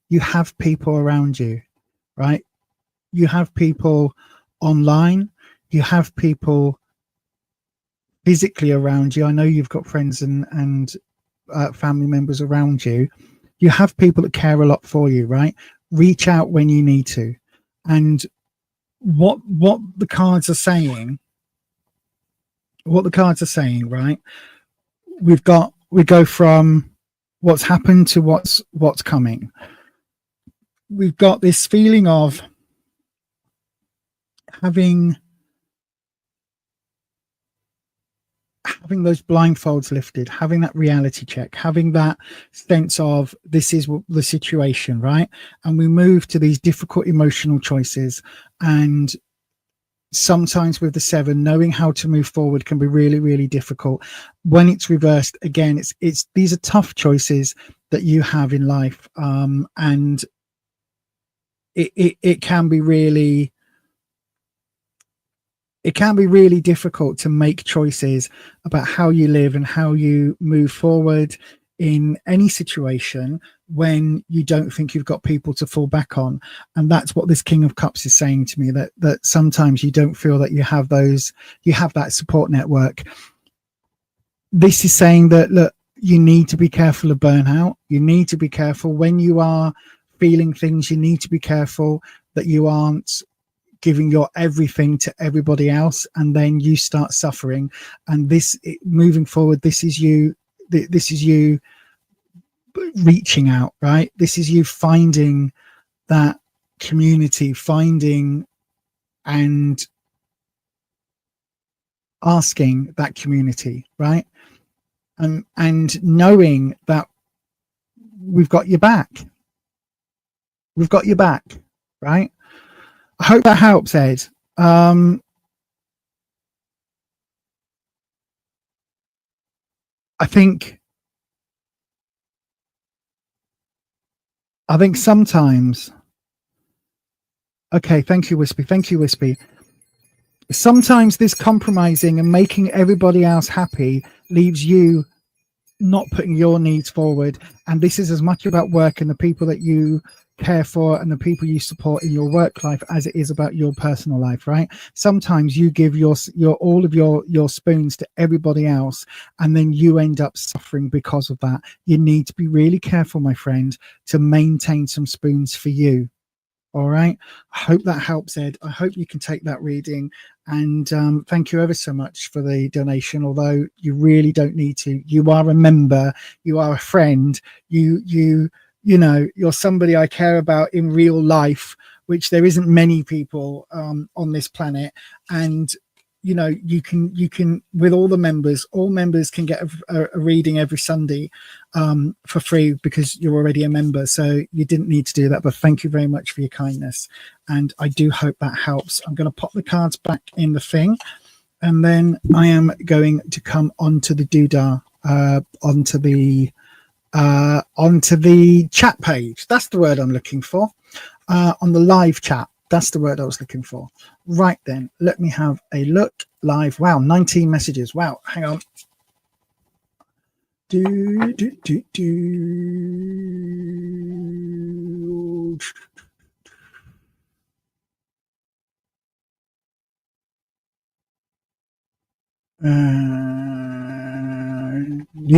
Speaker 1: you have people around you, right? You have people online, you have people physically around you. I know you've got friends and family members around you. You have people that care a lot for you, right? Reach out when you need to. And what the cards are saying, right? We go from what's happened to what's coming. We've got this feeling of having those blindfolds lifted, having that reality check, having that sense of this is the situation, right? And we move to these difficult emotional choices, and sometimes with the 7, knowing how to move forward can be really, really difficult. When it's reversed, again, it's these are tough choices that you have in life, and it can be really it can be really difficult to make choices about how you live and how you move forward in any situation when you don't think you've got people to fall back on. And that's what this King of Cups is saying to me, that sometimes you don't feel that you have that support network. This is saying that, look, you need to be careful of burnout. You need to be careful when you are feeling things. You need to be careful that you aren't giving your everything to everybody else and then you start suffering. And this, moving forward, this is you reaching out, right? This is you finding that community, finding and asking that community, right? And knowing that we've got your back. We've got your back, right? I hope that helps, Ed. I think sometimes, okay, thank you, Wispy. Thank you, Wispy. Sometimes this compromising and making everybody else happy leaves you not putting your needs forward. And this is as much about work and the people that you care for and the people you support in your work life as it is about your personal life, right? Sometimes you give your all of your spoons to everybody else and then you end up suffering because of that. You need to be really careful, my friend, to maintain some spoons for you. All right, I hope that helps, Ed. I hope you can take that reading, and thank you ever so much for the donation, although you really don't need to. You are a member, you are a friend, you know, you're somebody I care about in real life, which there isn't many people on this planet. And you know, you can with all members can get a reading every Sunday for free because you're already a member, so you didn't need to do that. But thank you very much for your kindness, and I do hope that helps. I'm going to pop the cards back in the thing, and then I am going to come onto the doodah, onto the chat page. That's the word I'm looking for. On the live chat. That's the word I was looking for. Right then, let me have a look. Live. Wow, 19 messages. Wow, hang on. You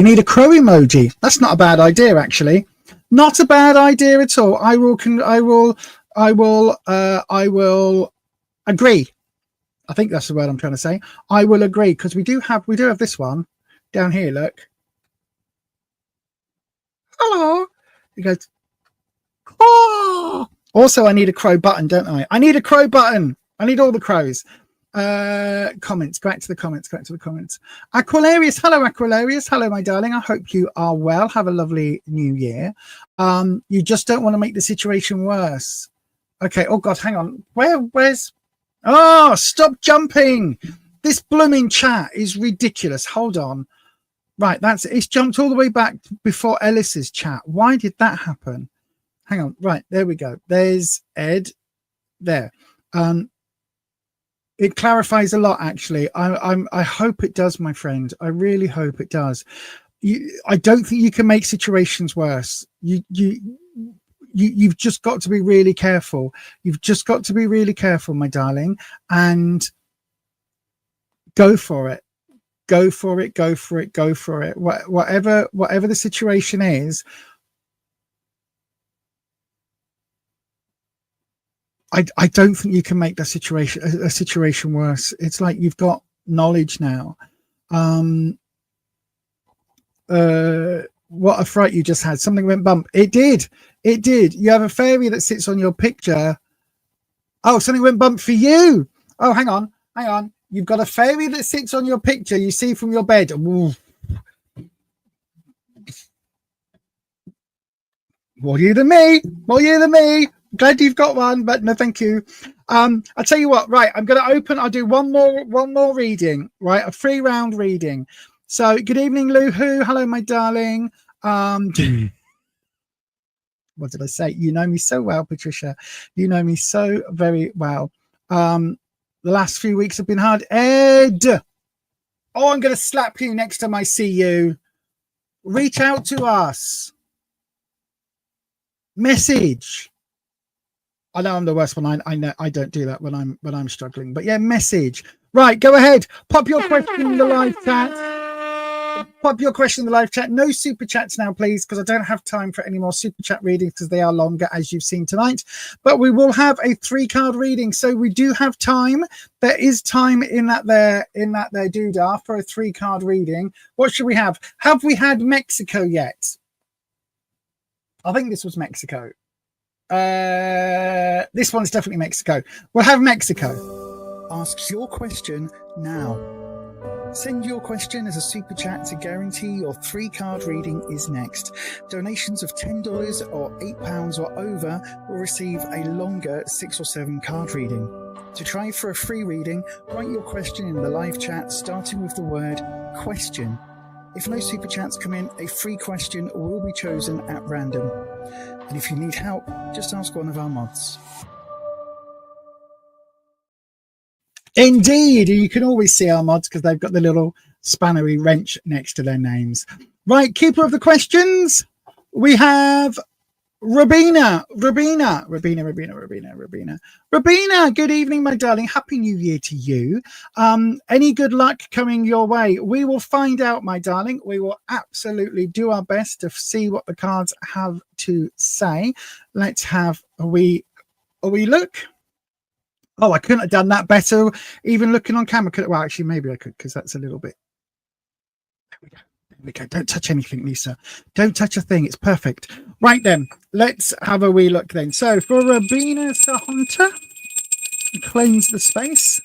Speaker 1: need a crow emoji. That's not a bad idea, actually. Not a bad idea at all. I will agree. I think that's the word I'm trying to say. I will agree, because we do have this one down here. Look. Hello. He goes, oh. Also, I need a crow button, don't I? I need a crow button. I need all the crows. Comments. Go back to the comments. Aquilarius. Hello, Aquilarius. Hello, my darling. I hope you are well. Have a lovely new year. You just don't want to make the situation worse. Okay. Oh God, hang on. Where's? Oh, stop jumping! This blooming chat is ridiculous. Hold on. Right, it's jumped all the way back before Ellis's chat. Why did that happen? Hang on. Right, there we go. There's Ed. There. It clarifies a lot, actually. I hope it does, my friend. I really hope it does. I don't think you can make situations worse. You've just got to be really careful. You've just got to be really careful, my darling, and go for it. Go for it. Go for it. Go for it. Whatever the situation is, I don't think you can make that situation worse. It's like you've got knowledge now. What a fright you just had. Something went bump. It did. You have a fairy that sits on your picture. Oh, something went bump for you. Oh, hang on. You've got a fairy that sits on your picture you see from your bed. Ooh. More you than me. Glad you've got one, but no thank you. I'll tell you what, right, I'll do one more reading, right? A 3-round reading. So good evening, Luhu. Hello, my darling. What did I say? You know me so well, Patricia. You know me so very well. The last few weeks have been hard. Ed! Oh, I'm going to slap you next time I see you. Reach out to us. Message. I know I'm the worst one. I know I don't do that when I'm struggling. But yeah, message. Right, go ahead. Pop your question in the live chat. Pop your question in the live chat. No super chats now, please, because I don't have time for any more super chat readings because they are longer, as you've seen tonight. But we will have a 3-card reading, so we do have time. There is time in that there doodah for a 3-card reading. What should we have? Have we had Mexico yet? I think this was Mexico. This one's definitely Mexico. We'll have Mexico.
Speaker 2: Ask your question now. Send your question as a super chat to guarantee your 3-card reading is next. Donations of $10 or £8 or over will receive a longer 6 or 7 card reading. To try for a free reading, write your question in the live chat starting with the word question. If no super chats come in, a free question will be chosen at random. And if you need help, just ask one of our mods.
Speaker 1: Indeed, you can always see our mods because they've got the little spannery wrench next to their names. Right, keeper of the questions, we have Rabina. Rabina, good evening, my darling. Happy New Year to you. Any good luck coming your way? We will find out, my darling. We will absolutely do our best to see what the cards have to say. Let's have a wee look. Oh, I couldn't have done that better, even looking on camera. Well, actually, maybe I could, because that's a little bit. There we go. Don't touch anything, Lisa. Don't touch a thing. It's perfect. Right then, let's have a wee look then. So for Rabina Sahunter, claims the space.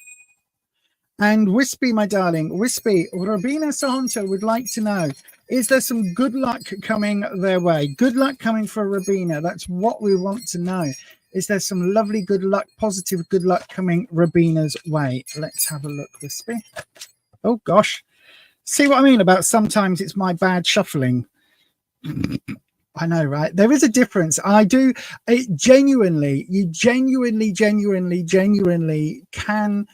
Speaker 1: And Wispy, my darling, Wispy, Rabina Sahunter would like to know, is there some good luck coming their way? Good luck coming for Rabina. That's what we want to know. Is there some lovely good luck, positive good luck coming Rabina's way? Let's have a look, Wispy. Oh, gosh. See what I mean about sometimes it's my bad shuffling. I know, right? There is a difference. I do. You genuinely can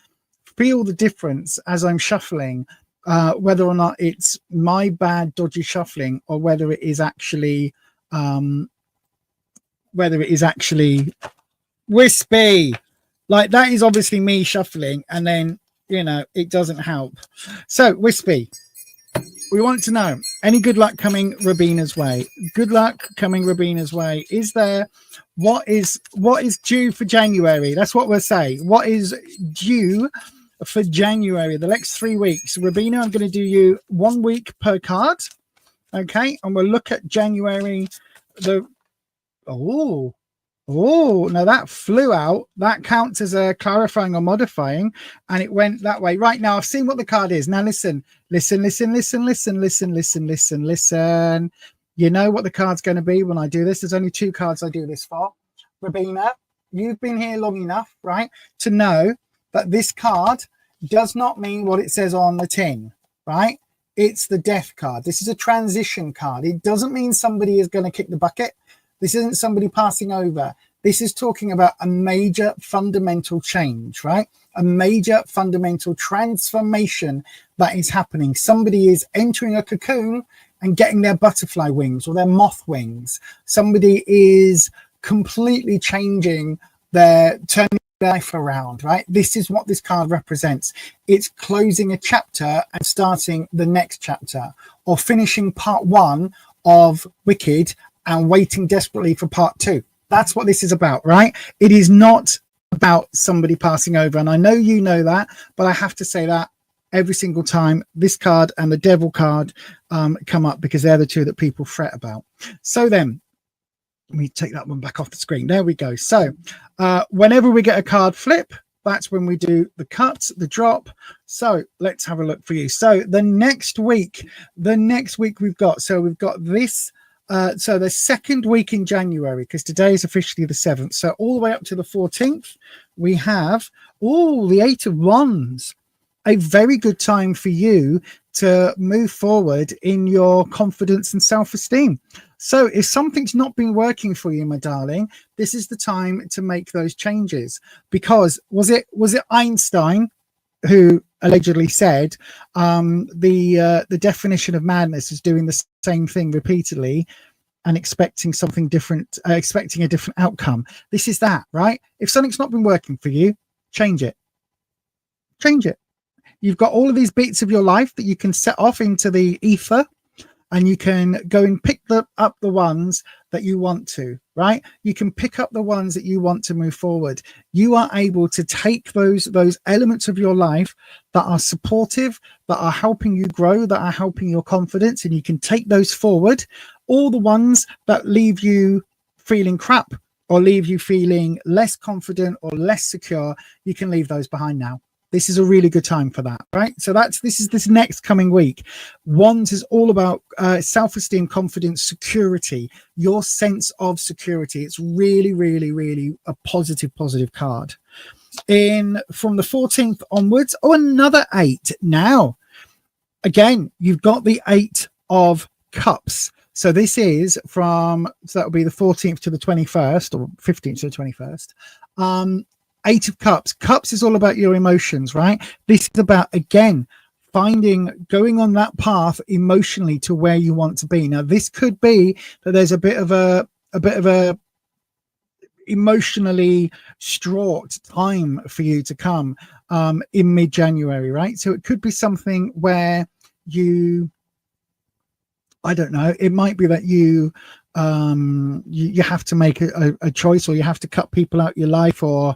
Speaker 1: feel the difference as I'm shuffling, whether or not it's my bad, dodgy shuffling or whether it is actually... Wispy, like that is obviously me shuffling, and then it doesn't help. So Wispy, we want to know any good luck coming Rabina's way. Good luck coming Rabina's way. Is there what is due for January? That's what we'll say. What is due for January? The next 3 weeks, Rabina. I'm going to do you 1 week per card, okay? And we'll look at January. Oh, now that flew out. That counts as a clarifying or modifying, and it went that way. Right, now I've seen what the card is. Now listen. You know what the card's going to be when I do this. There's only 2 cards I do this for. Rabina, you've been here long enough, right, to know that this card does not mean what it says on the tin, right? It's the death card. This is a transition card. It doesn't mean somebody is going to kick the bucket. This isn't somebody passing over. This is talking about a major fundamental change, right? A major fundamental transformation that is happening. Somebody is entering a cocoon and getting their butterfly wings or their moth wings. Somebody is completely changing turning their life around, right? This is what this card represents. It's closing a chapter and starting the next chapter, or finishing part 1 of Wicked and waiting desperately for part 2. That's what this is about, right? It is not about somebody passing over. And I know you know that, but I have to say that every single time this card and the devil card come up, because they're the 2 that people fret about. So then, let me take that one back off the screen. There we go. So whenever we get a card flip, that's when we do the cut, the drop. So let's have a look for you. So the next week we've got this. So the second week in January, because today is officially the 7th. So all the way up to the 14th, we have the 8 of Wands. a very good time for you to move forward in your confidence and self-esteem. So if something's not been working for you, my darling, this is the time to make those changes. Because was it Einstein who allegedly said the definition of madness is doing the same thing repeatedly and expecting something different, expecting a different outcome? This is that, right? If something's not been working for you, change it. Change it. You've got all of these bits of your life that you can set off into the ether, and you can go and pick up the ones that you want to, right? You can pick up the ones that you want to move forward. You are able to take those elements of your life that are supportive, that are helping you grow, that are helping your confidence, and you can take those forward. All the ones that leave you feeling crap or leave you feeling less confident or less secure, you can leave those behind now. This is a really good time for that, right? So this is this next coming week. Wands is all about self-esteem, confidence, security, your sense of security. It's really, really, really a positive card. From the 14th onwards, another 8. Now, again, you've got the 8 of Cups. So this is so that will be the 14th to the 21st, or 15th to the 21st. 8 of Cups. Cups is all about your emotions, right? This is about, again, going on that path emotionally to where you want to be. Now, this could be that there's a bit of a emotionally straught time for you to come in mid-January, right? So it could be something where I don't know, it might be that you have to make a choice, or you have to cut people out your life, or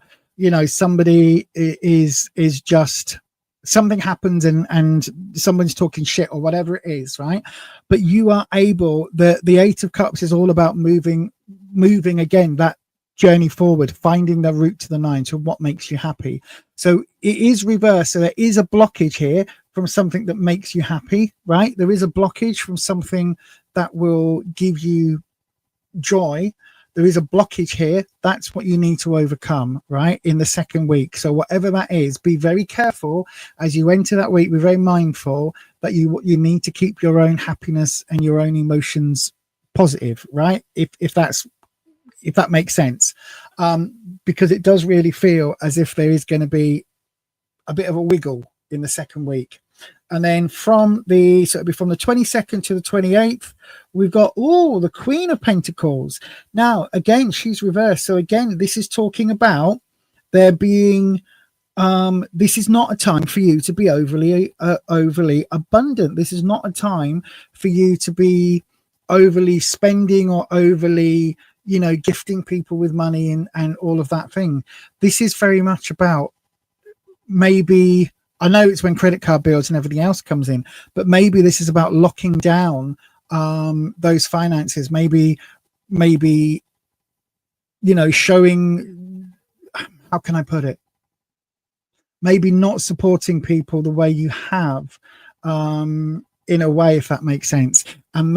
Speaker 1: somebody is just, something happens and someone's talking shit or whatever it is, right? But you are able, the 8 of Cups is all about moving again, that journey forward, finding the route to the 9, to what makes you happy. So it is reversed. So there is a blockage here from something that makes you happy, right? There is a blockage from something that will give you joy. There is a blockage here. That's what you need to overcome, right, in the second week. So whatever that is, be very careful as you enter that week. Be very mindful that you need to keep your own happiness and your own emotions positive, right? If that makes sense, because it does really feel as if there is going to be a bit of a wiggle in the second week. And then from the 22nd to the 28th, we've got the Queen of Pentacles. Now, again, she's reversed. So again, this is talking about there being this is not a time for you to be overly abundant. This is not a time for you to be overly spending or overly gifting people with money and all of that thing. This is very much about, maybe, I know it's when credit card bills and everything else comes in, but maybe this is about locking down those finances. Maybe showing, how can I put it? Maybe not supporting people the way you have, in a way, if that makes sense. And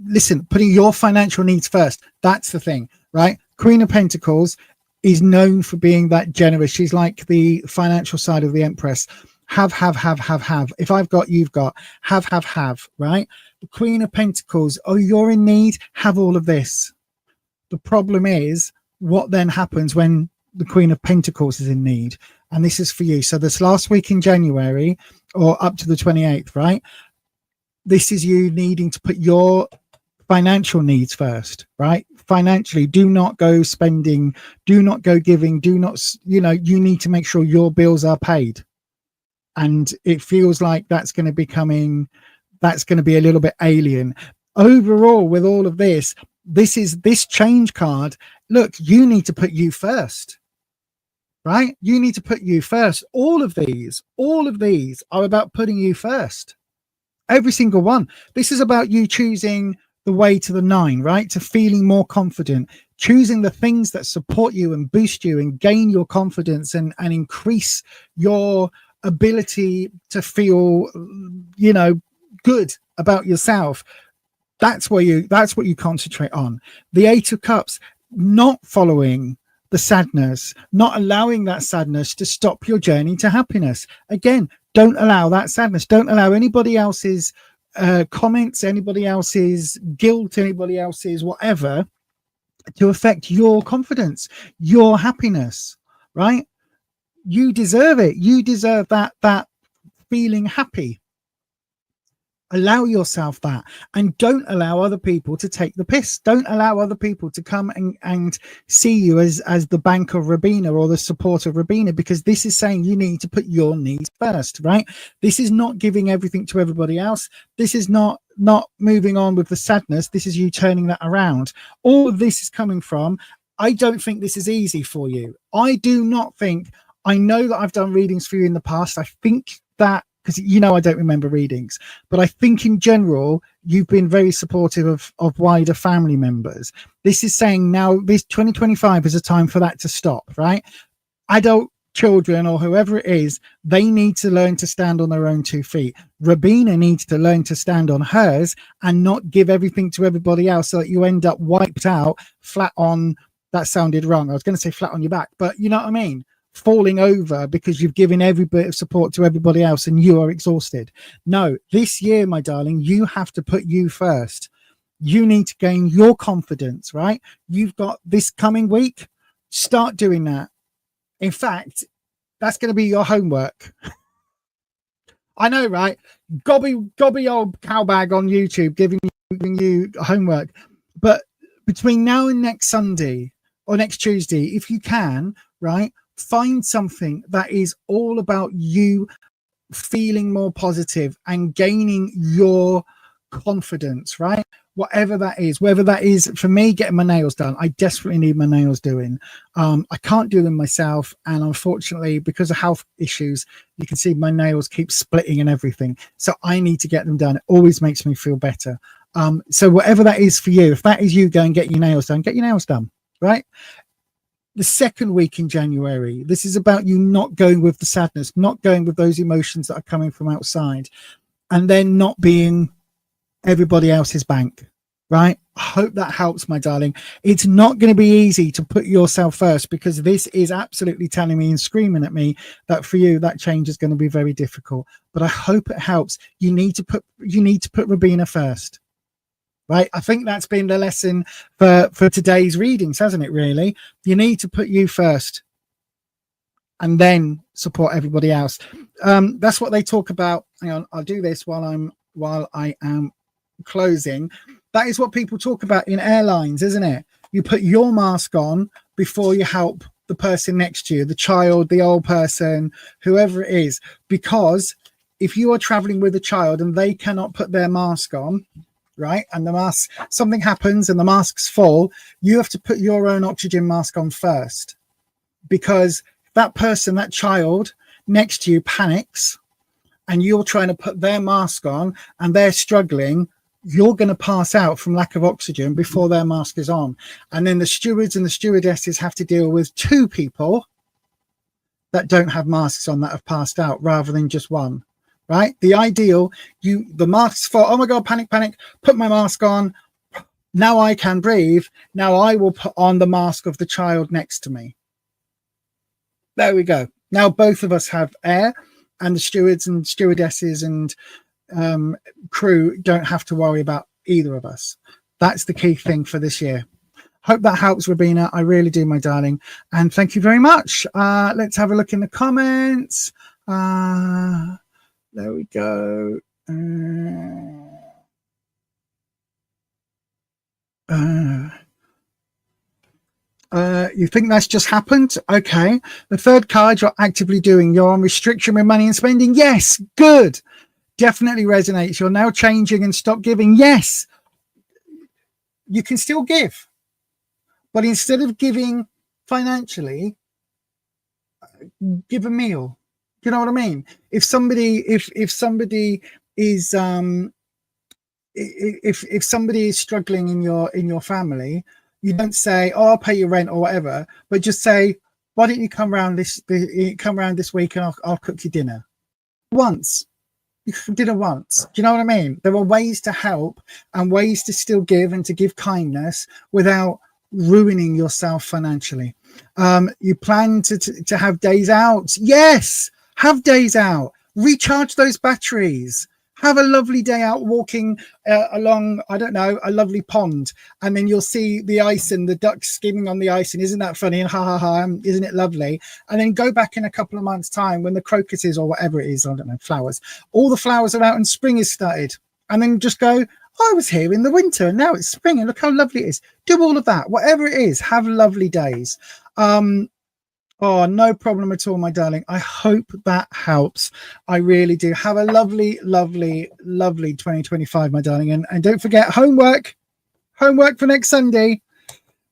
Speaker 1: listen, putting your financial needs first. That's the thing, right? Queen of Pentacles is known for being that generous. She's like the financial side of the Empress. Have. If I've got, you've got. Have, right? The Queen of Pentacles, you're in need, have all of this. The problem is, what then happens when the Queen of Pentacles is in need? And this is for you. So this last week in January, or up to the 28th, right? This is you needing to put your financial needs first, right? Financially, do not go spending, do not go giving, do not, you need to make sure your bills are paid. And it feels like that's going to be a little bit alien. Overall, with all of this change card. Look, you need to put you first, right? You need to put you first. All of these are about putting you first. Every single one. This is about you choosing the way to the 9, right? To feeling more confident, choosing the things that support you and boost you and gain your confidence and increase your ability to feel, good about yourself. That's what you concentrate on. The 8 of Cups, not following the sadness, not allowing that sadness to stop your journey to happiness. Again, don't allow that sadness. Don't allow anybody else's comments, anybody else's guilt, anybody else's whatever to affect your confidence, your happiness, right? You deserve it. You deserve that feeling happy. Allow yourself that, and don't allow other people to take the piss. Don't allow other people to come and see you as the bank of Rabina or the support of Rabina, because this is saying you need to put your needs first, right? This is not giving everything to everybody else. This is not moving on with the sadness. This is you turning that around. All of this is coming from, I don't think this is easy for you. I do not think, I know that I've done readings for you in the past. I think that, because I don't remember readings, but I think in general, you've been very supportive of wider family members. This is saying now this 2025 is a time for that to stop, right? Adult children or whoever it is, they need to learn to stand on their own 2 feet. Rabina needs to learn to stand on hers and not give everything to everybody else so that you end up wiped out, flat on, that sounded wrong. I was going to say flat on your back, but you know what I mean? Falling over because you've given every bit of support to everybody else and you are exhausted. No, this year, my darling, you have to put you first. You need to gain your confidence, right? You've got this coming week. Start doing that. In fact, that's going to be your homework. I know, right? Gobby old cowbag on YouTube giving you homework. But between now and next Sunday or next Tuesday, if you can, right, find something that is all about you feeling more positive and gaining your confidence, right? Whatever that is, whether that is, for me, getting my nails done. I desperately need my nails doing. I can't do them myself, and unfortunately, because of health issues, you can see my nails keep splitting and everything, so I need to get them done. It always makes me feel better. So whatever that is for you, if that is you, go and get your nails done. Get your nails done, right? The second week in January, this is about you not going with the sadness, not going with those emotions that are coming from outside, and then not being everybody else's bank, right? I hope that helps, my darling. It's not going to be easy to put yourself first, because this is absolutely telling me and screaming at me that for you, that change is going to be very difficult. But I hope it helps. You need to put Rabina first. Right, I think that's been the lesson for today's readings, hasn't it? Really, you need to put you first, and then support everybody else. That's what they talk about. Hang on, I'll do this while I am closing. That is what people talk about in airlines, isn't it? You put your mask on before you help the person next to you, the child, the old person, whoever it is, because if you are traveling with a child and they cannot put their mask on, right, and the mask, something happens and the masks fall, you have to put your own oxygen mask on first, because that person, that child next to you panics and you're trying to put their mask on and they're struggling, you're going to pass out from lack of oxygen before their mask is on. And then the stewards and the stewardesses have to deal with 2 people that don't have masks on that have passed out rather than just one. Right, the ideal, the masks fall, oh my god, panic, put my mask on, now I can breathe, now I will put on the mask of the child next to me. There we go. Now both of us have air, and the stewards and stewardesses and crew don't have to worry about either of us. That's the key thing for this year. Hope that helps, Rabina. I really do, my darling, and thank you very much. Let's have a look in the comments. There we go. You think that's just happened? Okay. The third card, you're actively doing. You're on restriction with money and spending. Yes. Good. Definitely resonates. You're now changing and stop giving. Yes. You can still give. But instead of giving financially, give a meal. You know what I mean? If somebody is if somebody is struggling in your family, you don't say, "Oh, I'll pay your rent" or whatever, but just say, "Why don't you come round this week and I'll cook you dinner once." You cook dinner once. Do you know what I mean? There are ways to help and ways to still give and to give kindness without ruining yourself financially. You plan to have days out. Yes, have days out. Recharge those batteries. Have a lovely day out walking along, I don't know, a lovely pond. And then you'll see the ice and the ducks skimming on the ice. And isn't that funny? And ha, ha, ha, isn't it lovely? And then go back in a couple of months' time when the crocuses or whatever it is, I don't know, flowers. All the flowers are out and spring has started. And then just go, I was here in the winter and now it's spring and look how lovely it is. Do all of that. Whatever it is, have lovely days. Oh, no problem at all, my darling. I hope that helps. I really do. Have a lovely, lovely, lovely 2025, my darling. And don't forget homework for next Sunday.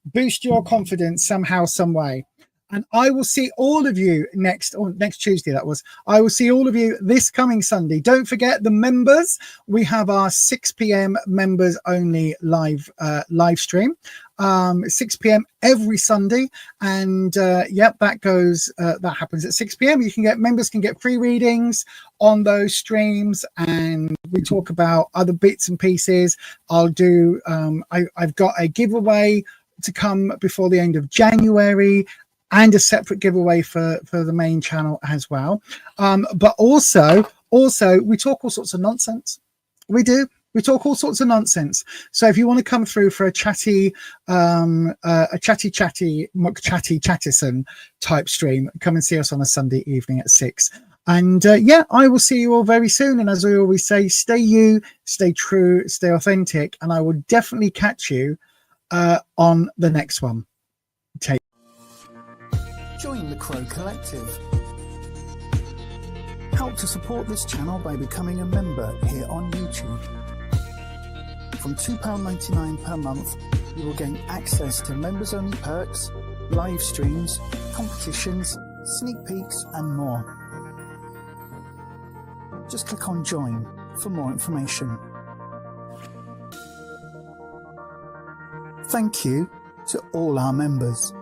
Speaker 1: Boost your confidence somehow, some way. And I will see all of you next Tuesday, that was. I will see all of you this coming Sunday. Don't forget the members. We have our 6 p.m. members only live stream. 6 p.m. every Sunday. And that happens at 6 p.m. Members can get free readings on those streams. And we talk about other bits and pieces. I've got a giveaway to come before the end of January, and a separate giveaway for the main channel as well. But also we talk all sorts of nonsense. We talk all sorts of nonsense. So if you want to come through for a chatty Chattison type stream, come and see us on a Sunday evening at 6. And I will see you all very soon. And as I always say, stay you, stay true, stay authentic. And I will definitely catch you on the next one.
Speaker 2: Join the Crow Collective. Help to support this channel by becoming a member here on YouTube. From £2.99 per month, you will gain access to members-only perks, live streams, competitions, sneak peeks, and more. Just click on Join for more information. Thank you to all our members.